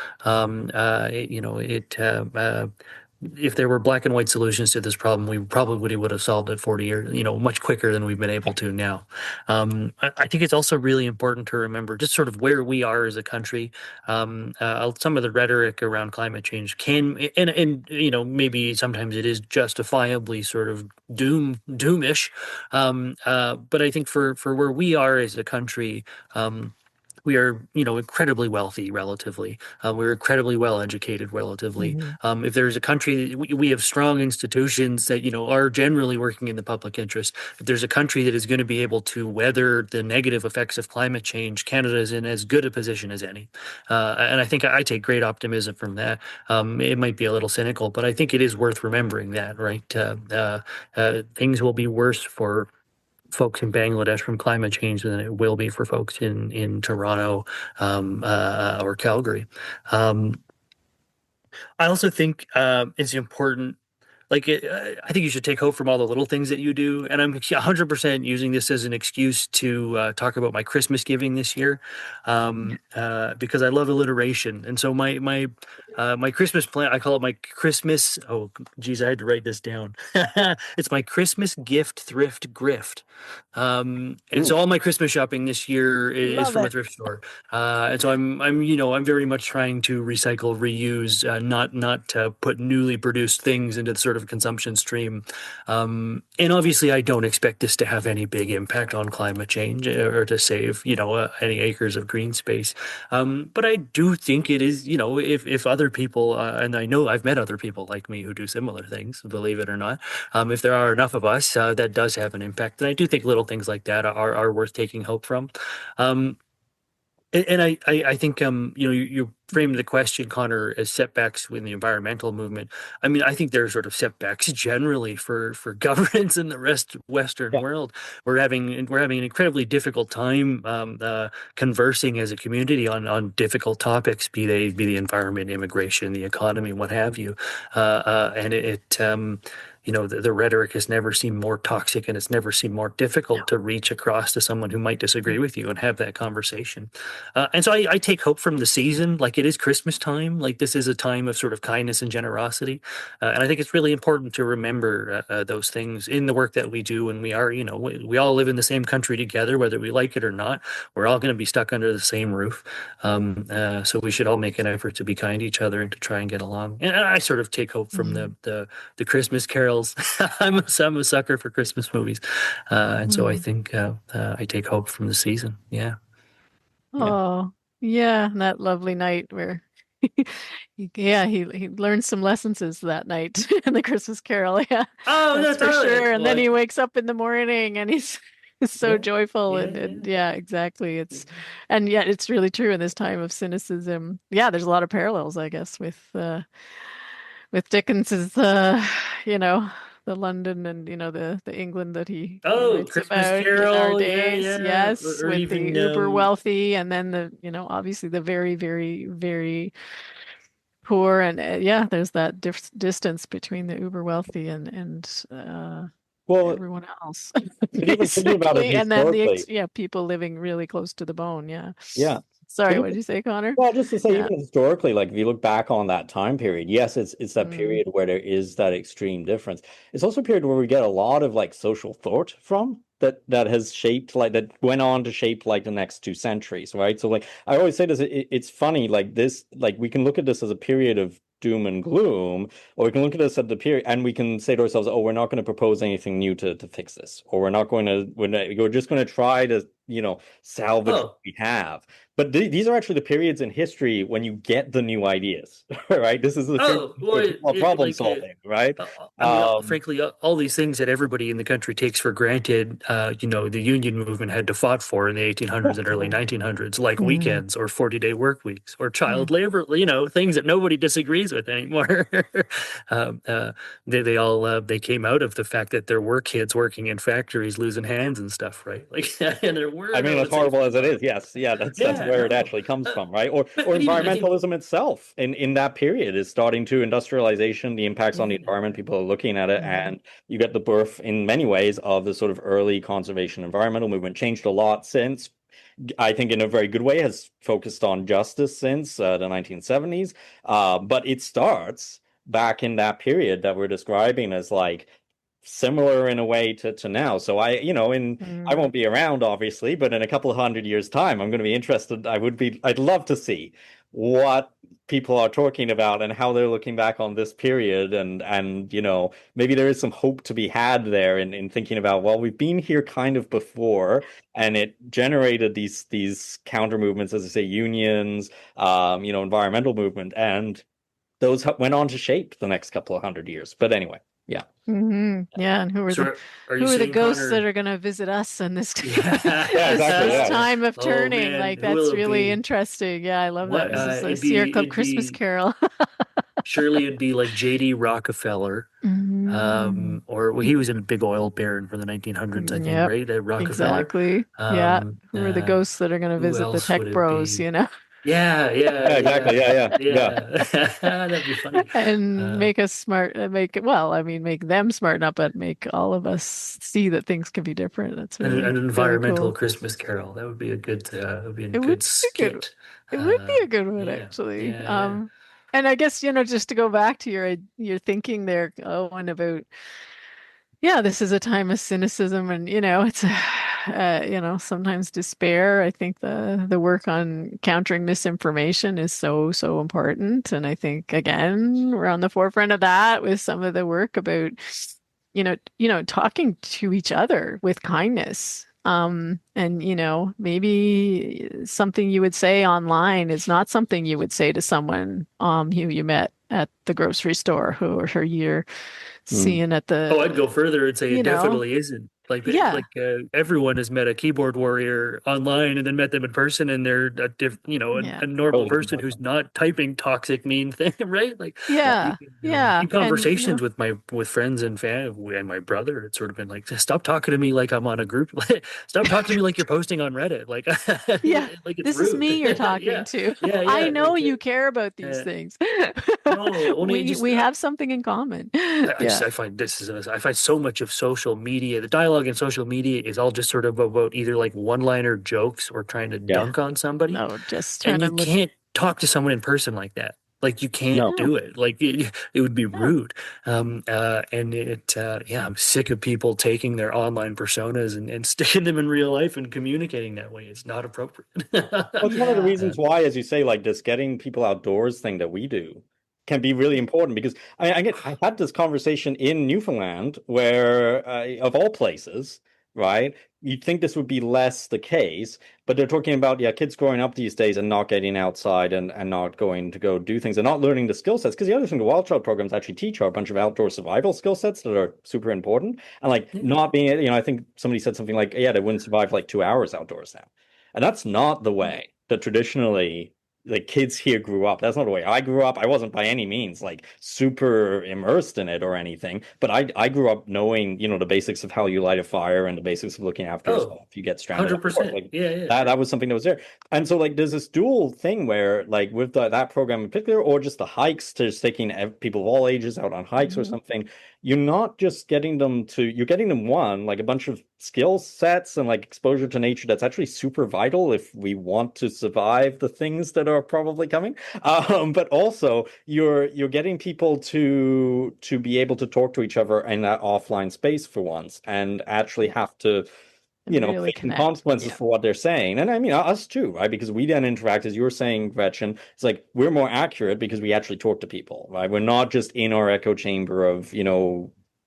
If there were black and white solutions to this problem, we probably would have solved it 40 years, much quicker than we've been able to now. I think it's also really important to remember just sort of where we are as a country. Some of the rhetoric around climate change and maybe sometimes it is justifiably sort of doomish. But I think for where we are as a country, we are, incredibly wealthy relatively. We're incredibly well educated relatively. Hmm. If there's a country, we have strong institutions that, are generally working in the public interest. If there's a country that is going to be able to weather the negative effects of climate change, Canada is in as good a position as any. And I think I take great optimism from that. It might be a little cynical, but I think it is worth remembering that, right? Things will be worse for folks in Bangladesh from climate change than it will be for folks in Toronto or Calgary. I also think it's important. I think you should take hope from all the little things that you do. And I'm 100% using this as an excuse to talk about my Christmas giving this year, because I love alliteration. And so my Christmas plan, I call it my Christmas. Oh, geez, I had to write this down. It's my Christmas gift thrift grift. And so all my Christmas shopping this year is Love from a it. thrift store. And so I'm very much trying to recycle, reuse, not put newly produced things into the sort of consumption stream. And obviously, I don't expect this to have any big impact on climate change or to save, any acres of green space. But I do think it is, if other people, and I know I've met other people like me who do similar things, believe it or not, if there are enough of us, that does have an impact. And I do think little things like that are worth taking hope from. And I think you framed the question, Connor, as setbacks in the environmental movement. I mean, I think there are sort of setbacks generally for governance in the Western Yeah. world. We're having an incredibly difficult time conversing as a community on difficult topics, be the environment, immigration, the economy, what have you. The rhetoric has never seemed more toxic, and it's never seemed more difficult to reach across to someone who might disagree with you and have that conversation. And so I take hope from the season. Like, it is Christmas time. Like, this is a time of sort of kindness and generosity. And I think it's really important to remember those things in the work that we do. And we are, we all live in the same country together, whether we like it or not. We're all going to be stuck under the same roof. So we should all make an effort to be kind to each other and to try and get along. And I sort of take hope from the Christmas carols. I'm a sucker for Christmas movies. And so I think I take hope from the season. Yeah. Oh, yeah, that lovely night where he learned some lessons that night in the Christmas Carol. Yeah, Oh, that's that's for right. sure. And then he Like, wakes up in the morning and he's so yeah, joyful yeah, and yeah. yeah, exactly. And yet it's really true in this time of cynicism. Yeah, there's a lot of parallels, I guess, with Dickens's you know, the London and the England that he Oh, writes Christmas about in our Carol. Yeah, days. yeah. Yes, Or with the even uber wealthy and then obviously the very, very, very poor and yeah, there's that distance between the uber wealthy and Well, everyone else but even thinking about it basically, and then historically, people living really close to the bone. Yeah. yeah. But Sorry, what even did you say, Connor? Well, just to say, Yeah. even historically, like if you look back on that time period, yes, it's that Mm, period where there is that extreme difference. It's also a period where we get a lot of like social thought from that has shaped like that went on to shape like the next 2 centuries, right? So like I always say this, it's funny like this, like we can look at this as a period of doom and gloom, or we can look at this at the period and we can say to ourselves, oh, we're not going to propose anything new to fix this, or we're just going to try to salvage what Oh, we have. But these are actually the periods in history when you get the new ideas, right? This is the period oh, well, where people are problem solving, right? I mean, Um, frankly, all these things that everybody in the country takes for granted, the union movement had to fought for in the 1800s and early 1900s, like mm, weekends or 40-day work weeks or mm. child labor, things that nobody disagrees with anymore. um, uh, they came out of the fact that there were kids working in factories losing hands and stuff, right? Like, and there were I mean, no as horrible safety as it is, laws. yes, yeah, that's Yeah, where it actually comes from, right? Or But even, I think, environmentalism itself in that period is starting to industrialization, the impacts on the yeah. environment, people are looking at it, Mhm. and you get the birth in many ways of the sort of early conservation environmental movement. Changed a lot since, I think in a very good way, has focused on justice since the 1970s. But it starts back in that period that we're describing as like similar in a way to now. So I Mm. won't be around obviously, but in a couple of 100 years time, I'm going to be interested. I'd love to see what people are talking about and how they're looking back on this period, and maybe there is some hope to be had there in thinking about, well, we've been here kind of before, and it generated these counter movements, as I say, unions, environmental movement, and those went on to shape the next couple of 100 years. But anyway, yeah. Yeah, and So are you who are the saying, ghosts that Connor? are going to visit us in this Yeah, this exactly. this Yeah. Yeah. time of Oh turning? man, Like who will that's it really be? interesting. Yeah, I love that. What This is the it'd Sierra be Club it'd Christmas be Carol. surely it'd be like J.D. Rockefeller. Mm. Or well, he was a big oil baron for the 1900s, I think, Yep, right? Rockefeller. exactly. Yeah, Um, who are the uh, ghosts that are going to who visit the else would tech it bros, be? you know? Yeah, yeah, Yeah, exactly. yeah, Yeah, yeah, yeah. yeah. That'd be funny. And Uh, make us smart, make them smarten up, but make all of us see that things can be different. That's an really environmental cool. Christmas Carol. That would be a good. That would be a It would good be a good, skit. it would be a good one Yeah, actually. yeah, yeah. And I guess, just to go back to your thinking there, Owen, about, yeah, this is a time of cynicism and, it's sometimes despair. I think the work on countering misinformation is so, so important. And I think, again, we're on the forefront of that with some of the work about, talking to each other with kindness. And maybe something you would say online is not something you would say to someone who you met at the grocery store who you're Mm. seeing at Oh, I'd go further and say it you know, definitely isn't. yeah, Everyone has met a keyboard warrior online and then met them in person, and they're yeah, a normal Totally. person who's not typing toxic mean thing, right? Like you yeah, can, yeah. in And conversations with friends and family and my brother, it's sort of been like, stop talking to me like I'm on a group. Stop talking to me like you're posting on Reddit. Like yeah, like it's this is rude. me you're talking Yeah, to. yeah, I yeah. know you care about these Uh, things. no, only We just we have something in common. Yeah. I find I find so much of social media, the dialogue in social media is all just sort of about either like one-liner jokes or trying to Yeah. dunk on somebody. No, just trying And to you look. can't talk to someone in person like that. Like you can't No. No, do it. Like it would be no. rude. Yeah, I'm sick of people taking their online personas and sticking them in real life and communicating that way. It's not appropriate. Well, it's one of the Yeah. reasons why, as you say, like this getting people outdoors thing that we do can be really important, because I had this conversation in Newfoundland where, of all places, right? You'd think this would be less the case, but they're talking about, yeah, kids growing up these days and not getting outside and not going to go do things and not learning the skill sets. Because the other thing the Wild Child programs actually teach are a bunch of outdoor survival skill sets that are super important. And like Yeah. not being, I think somebody said something like, yeah, they wouldn't survive like 2 hours outdoors now. And that's not the way that traditionally the kids here grew up. That's not the way I grew up. I wasn't by any means like super immersed in it or anything, but I grew up knowing, the basics of how you light a fire and the basics of looking after yourself Oh, if you get stranded outdoors. 100%. Like Yeah, yeah. that was something that was there. And so like there's this dual thing where like with that program in particular, or just the hikes, to just taking people of all ages out on hikes or Mhm. something, you're not just getting them you're getting them one, like a bunch of skill sets and like exposure to nature that's actually super vital if we want to survive the things that are probably coming. But also you're getting people to be able to talk to each other in that offline space for once and actually have to And really face some connect. consequences Yeah. for what they're saying. And I mean, us too, right? Because we then interact, as you were saying, Gretchen, it's like we're more accurate because we actually talk to people, right? We're not just in our echo chamber of,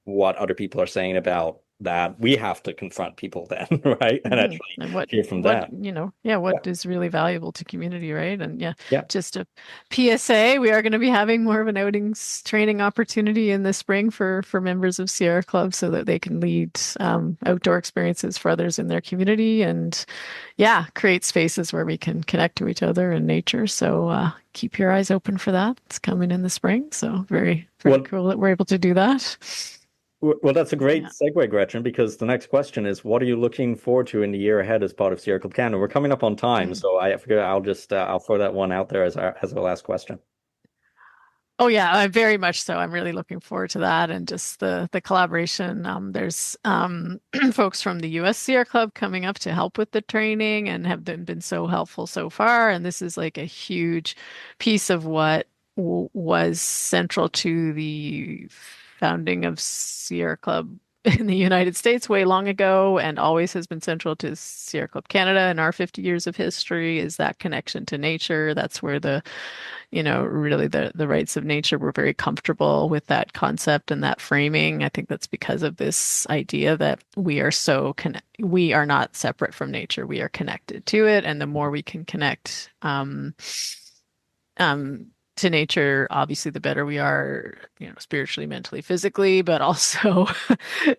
what other people are saying about that. We have to confront people then, right? And Hmm. actually And what hear from what them. yeah, Yeah. what is really valuable to community, right? And yeah, Yeah. just a PSA, we are going to be having more of an outings training opportunity in the spring for members of Sierra Club so that they can lead outdoor experiences for others in their community and yeah, create spaces where we can connect to each other and nature. So keep your eyes open for that. It's coming in the spring, so very very Well, cool that we're able to do that. Well, that's a great Yeah. segue, Gretchen, because the next question is, what are you looking forward to in the year ahead as part of Sierra Club Canada? We're coming up on time, Mm. so I figure I'll just I'll throw that one out there as our last question. Oh yeah, I very much so. I'm really looking forward to that and just the collaboration. There's folks from the US Sierra Club coming up to help with the training and have been so helpful so far. And this is like a huge piece of what w was central to the founding of Sierra Club in the United States way long ago and always has been central to Sierra Club Canada and our 50 years of history is that connection to nature. That's where really the rights of nature, we're very comfortable with that concept and that framing. I think that's because of this idea that we are not separate from nature. We are connected to it. And the more we can connect um, to nature, obviously the better we are, spiritually, mentally, physically, but also,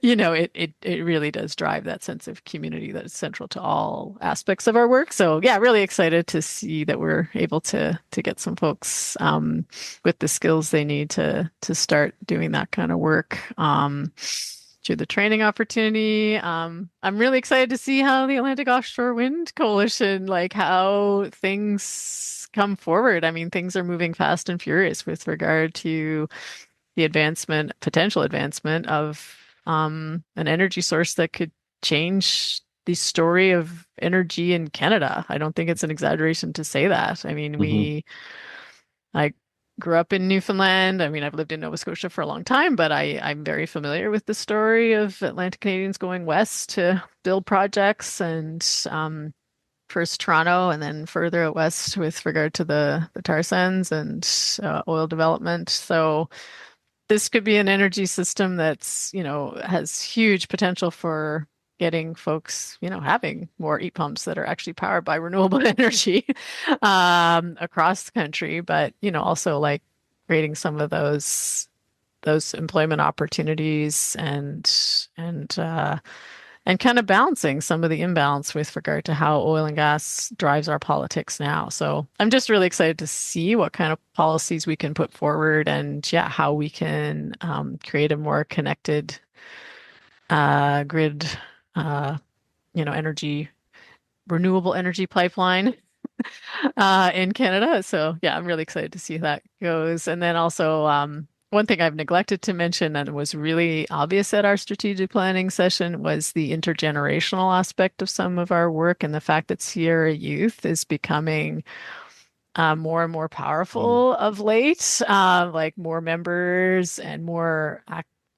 it really does drive that sense of community that is central to all aspects of our work. So yeah, really excited to see that we're able to get some folks with the skills they need to start doing that kind of work. Through the training opportunity. I'm really excited to see how the Atlantic Offshore Wind Coalition, like how things come forward. I mean, things are moving fast and furious with regard to the potential advancement of an energy source that could change the story of energy in Canada. I don't think it's an exaggeration to say that. I mean, Hmm. I grew up in Newfoundland. I mean, I've lived in Nova Scotia for a long time, but I'm very familiar with the story of Atlantic Canadians going west to build projects and first Toronto and then further out west with regard to the tar sands and oil development. So this could be an energy system that's, has huge potential for getting folks, having more heat pumps that are actually powered by renewable energy across the country, but, also like creating some of those employment opportunities and kind of balancing some of the imbalance with regard to how oil and gas drives our politics now. So I'm just really excited to see what kind of policies we can put forward and yeah, how we can create a more connected grid, uh, energy, renewable energy pipeline in Canada. So yeah, I'm really excited to see how that goes. And then also, one thing I've neglected to mention and was really obvious at our strategic planning session was the intergenerational aspect of some of our work and the fact that Sierra Youth is becoming more and more powerful of late, like more members and more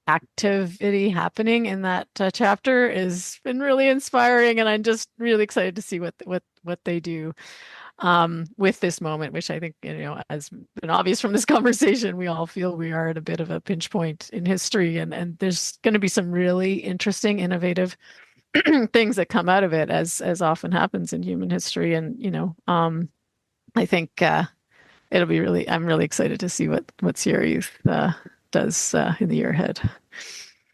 activity happening in that chapter has been really inspiring, and I'm just really excited to see what they do with this moment, which I think, has been obvious from this conversation, we all feel we are at a bit of a pinch point in history, and there's going to be some really interesting, innovative things that come out of it, as often happens in human history, and I think it'll be really. I'm really excited to see what Sierra Youth does in the year ahead.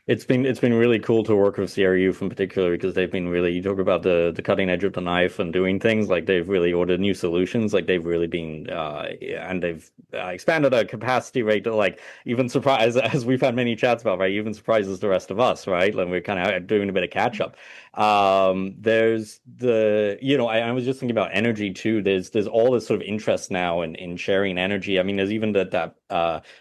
It's been really cool to work with CRU in particular because they've been really, you talk about the cutting edge of the knife and doing things like they've really ordered new solutions, like they've really been and they've expanded our capacity rate to like even surprise, as we've had many chats about, right, even surprises the rest of us, right, like we're kind of doing a bit of catch up. There's I was just thinking about energy too. There's all this sort of interest now in sharing energy. I mean, there's even that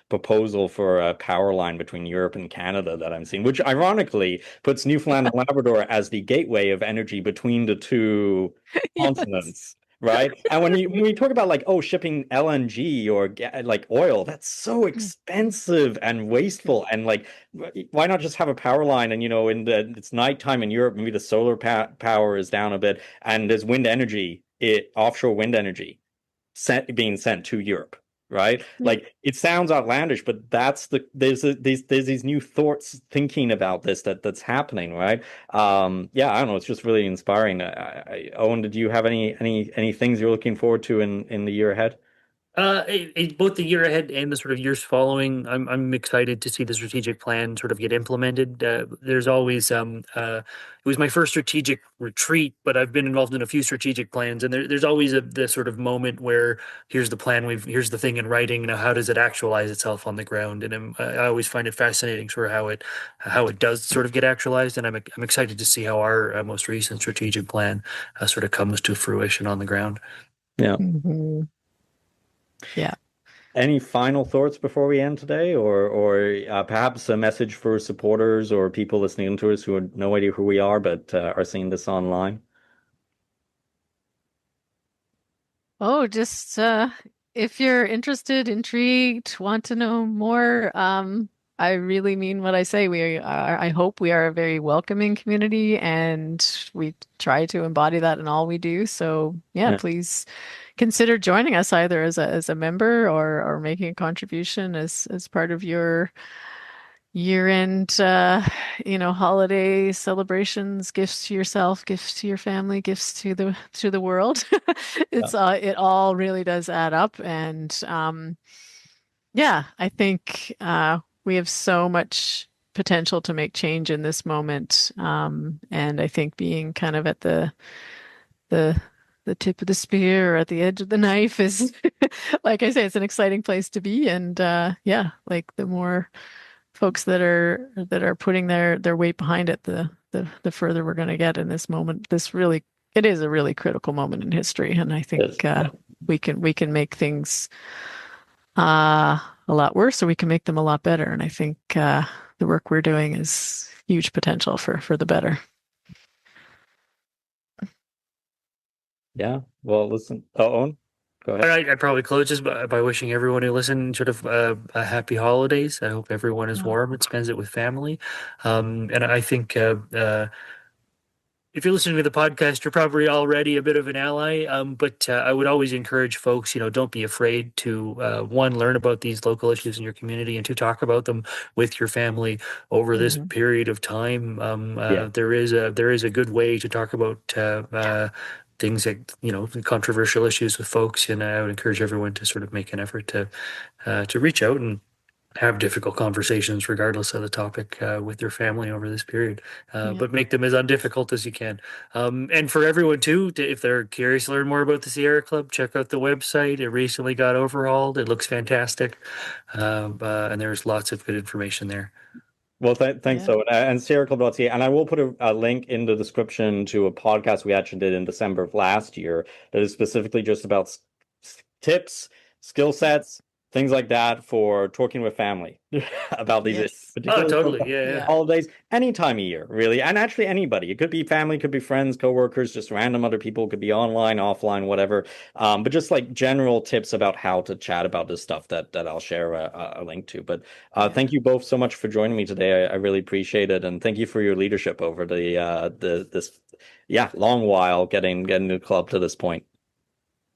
proposal for a power line between Europe and Canada that I'm seeing, which ironically puts Newfoundland and Labrador as the gateway of energy between the two Yes. continents. Right. And when we talk about like, oh, shipping LNG or like oil, that's so expensive and wasteful. And like, why not just have a power line? And, it's nighttime in Europe, maybe the solar power is down a bit and there's wind energy, offshore wind energy being sent to Europe, right? Yeah. Like it sounds outlandish, but there's these new thoughts thinking about this that's happening, right? Yeah, I don't know. It's just really inspiring. Owen, did you have any things you're looking forward to in the year ahead? Both the year ahead and the sort of years following, I'm excited to see the strategic plan sort of get implemented. There's always it was my first strategic retreat, but I've been involved in a few strategic plans, and there's always the sort of moment where here's the plan, here's the thing in writing. Now, how does it actualize itself on the ground? And I always find it fascinating, sort of how it does sort of get actualized, and I'm excited to see how our most recent strategic plan sort of comes to fruition on the ground. Yeah. Mm-hmm. Yeah. Any final thoughts before we end today, or perhaps a message for supporters or people listening to us who have no idea who we are but are seeing this online? Oh, just if you're interested, intrigued, want to know more, I really mean what I say. I hope we are a very welcoming community, and we try to embody that in all we do. So yeah, Yeah. please consider joining us either as a member or making a contribution as part of your year-end holiday celebrations, gifts to yourself, gifts to your family, gifts to the world. Yeah. It all really does add up. And yeah, I think we have so much potential to make change in this moment. And I think being kind of at the the tip of the spear or at the edge of the knife is like I say, it's an exciting place to be. And yeah, like the more folks that are putting their weight behind it, the further we're going to get in this moment. It is a really critical moment in history, and I think Yes. we can make things a lot worse, or we can make them a lot better. And I think the work we're doing is huge potential for the better. Yeah. Well, listen. Oh, Owen, go ahead. I'd probably close just by wishing everyone who listened sort of a happy holidays. I hope everyone is warm and spends it with family. And I think if you're listening to the podcast, you're probably already a bit of an ally. But I would always encourage folks, don't be afraid to one, learn about these local issues in your community, and to talk about them with your family over this Mhm. period of time. Yeah. There is a good way to talk about things that controversial issues with folks, and I would encourage everyone to sort of make an effort to reach out and have difficult conversations regardless of the topic with your family over this period, Yeah. but make them as undifficult as you can. And for everyone too, if they're curious to learn more about the Sierra Club, check out the website. It recently got overhauled. It looks fantastic, and there's lots of good information there. Well, thanks, Yeah. Owen. And SierraClub.ca. And I will put a link in the description to a podcast we actually did in December of last year that is specifically just about tips, skill sets, things like that for talking with family about these issues, Yes. Oh, particularly totally. Yeah, yeah. Yeah. holidays, any time of year, really. And actually anybody. It could be family, could be friends, coworkers, just random other people, could be online, offline, whatever. But just like general tips about how to chat about this stuff that I'll share a link to. But Yeah. thank you both so much for joining me today. I really appreciate it, and thank you for your leadership over this long while getting the club to this point.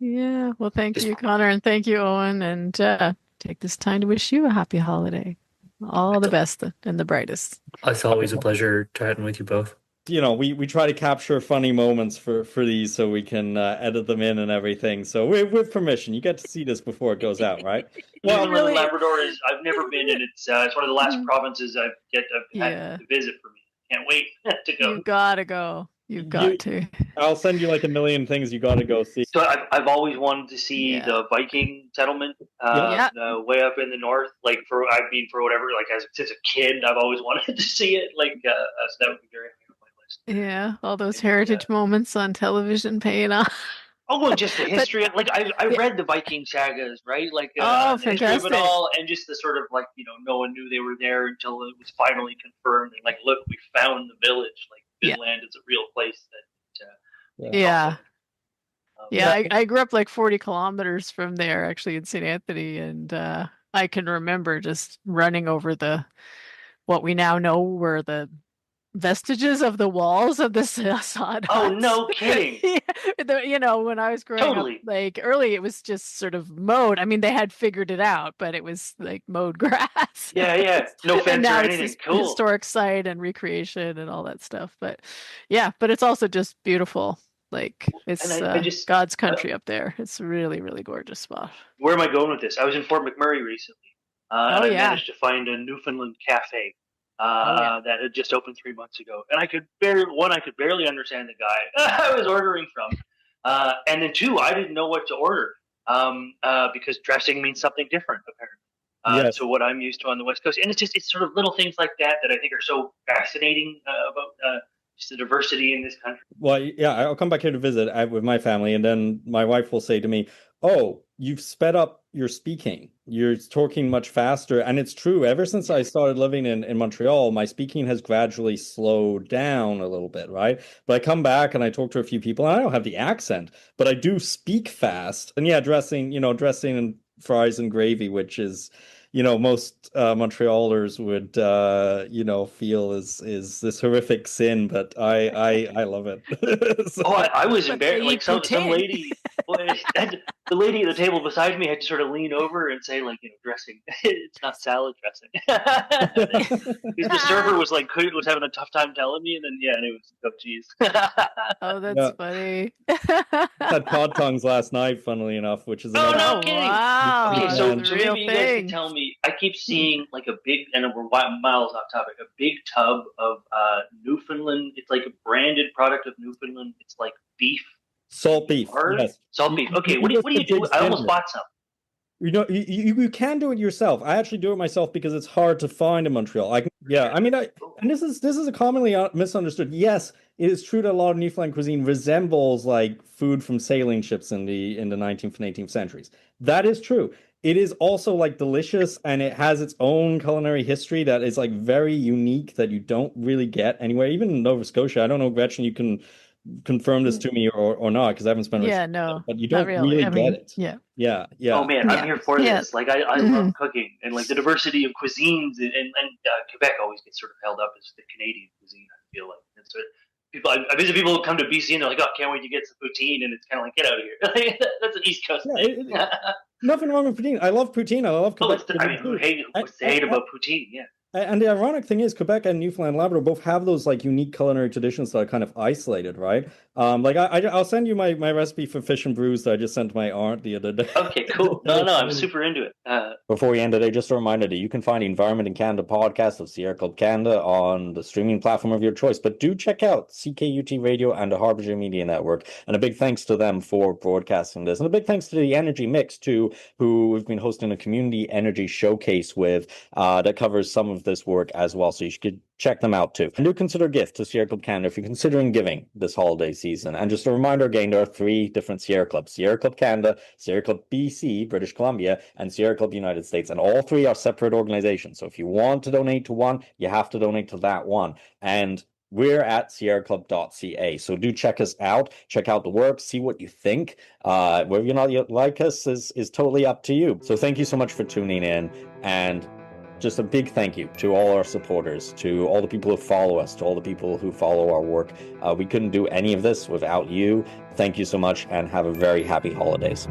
Yeah. Well, thank Just, you, Connor, and thank you, Owen, and take this time to wish you a happy holiday. All the best and the brightest. it's always a pleasure chatting with you both. We try to capture funny moments for these so we can edit them in and everything. So with permission, you get to see this before it goes out, right? Well, Newfoundland and Labrador is I've never been, and it's one of the last provinces I've had to visit for me. Can't wait to go. You gotta go. You've got to. I'll send you like a million things you got to go see. So I've always wanted to see the Viking settlement way up in the north. Like for whatever, like since a kid, I've always wanted to see it. Like so that would be very high on my list. Yeah, all those heritage moments on television paying off. Oh, well, just the history. Like I read the Viking sagas, right? Like Oh, the history of fantastic. it all, and just the sort of like no one knew they were there until it was finally confirmed. And like, look, we found the village. Like Finland is a real place that. Yeah. Yeah, I grew up like 40 kilometers from there, actually, in St. Anthony, and I can remember just running over what we now know were the vestiges of the walls of the sod Oh, huts. no kidding! When I was growing up, like early, it was just sort of mowed. I mean, they had figured it out, but it was like mowed grass. Yeah, no fence or anything. It's Cool. Historic site and recreation and all that stuff. But yeah, but it's also just beautiful. Like And it's I just God's country up there. It's a really, really gorgeous spot. where am I going with this? I was in Fort McMurray recently, and Oh I yeah. managed to find a Newfoundland cafe Oh yeah. that had just opened 3 months ago, and I could barely understand the guy I was ordering from, and then two, I didn't know what to order because dressing means something different apparently to what I'm used to on the West Coast, and it's sort of little things like that I think are so fascinating about just the diversity in this country. Well, yeah, I'll come back here to visit with my family, and then my wife will say to me, "Oh, you've sped up your speaking. You're talking much faster." And it's true. Ever since I started living in Montreal, my speaking has gradually slowed down a little bit, right? But I come back and I talk to a few people, and I don't have the accent, but I do speak fast. And yeah, dressing in fries and gravy, which is, most Montrealers would, feel is this horrific sin, but I love it. So, Oh, I was But embarrassed. they Like eat some poutine. lady, the lady at the table beside me had to sort of lean over and say, like, dressing. It's not salad dressing. Because the server was having a tough time telling me, and then and it was cheese. Oh, that's yeah, funny. had cod tongues last night, funnily enough, which is Oh, another. no Oh kidding. wow, Okay, that's so a real maybe you guys can thing. tell me. I keep seeing like a big, and we're miles off topic, a big tub of Newfoundland. It's like a branded product of Newfoundland. It's like beef. Salt beef, yes. Salt beef. Okay, what do you do? I almost bought some. You can do it yourself. I actually do it myself because it's hard to find in Montreal. And this is a commonly misunderstood. Yes, it is true that a lot of Newfoundland cuisine resembles like food from sailing ships in the 19th and 18th centuries. That is true. It is also like delicious, and it has its own culinary history that is like very unique that you don't really get anywhere, even in Nova Scotia. I don't know, Gretchen, you can confirm this to me or not, because I haven't spent much Yeah, time there, no, but you not don't really. really I get mean, it. yeah. Yeah, Oh yeah. man, I'm Yeah. here for Yeah. this. Like I love cooking, and like the diversity of cuisines, and Quebec always gets sort of held up as the Canadian cuisine. I feel like it's I visit people who come to BC and they're like, "Oh, can't wait to get some poutine," and it's kind of like, get out of here. That's an East Coast Yeah, thing. nothing wrong with poutine. I love poutine. I love Quebec What's the hate about poutine? Yeah. And the ironic thing is, Quebec and Newfoundland and Labrador both have those like unique culinary traditions that are kind of isolated, right? Like I'll send you my recipe for fish and brews that I just sent to my aunt the other day. Okay, cool. No, I'm super into it. Before we end today, just a reminder that you can find the Environment in Canada podcast of Sierra Club Canada on the streaming platform of your choice. But do check out CKUT Radio and the Harbinger Media Network. And a big thanks to them for broadcasting this. And a big thanks to the Energy Mix, too, who we've been hosting a community energy showcase with that covers some of this work as well. So you should check them out, too. And do consider a gift to Sierra Club Canada if you're considering giving this holiday season. And just a reminder again, there are 3 different Sierra Clubs: Sierra Club Canada, Sierra Club BC, British Columbia, and Sierra Club United States. And all 3 are separate organizations. So if you want to donate to one, you have to donate to that one. And we're at sierraclub.ca. So do check us out, check out the work, see what you think. Whether or not you like us is totally up to you. So thank you so much for tuning in, and just a big thank you to all our supporters, to all the people who follow us, to all the people who follow our work. We couldn't do any of this without you. Thank you so much, and have a very happy holidays.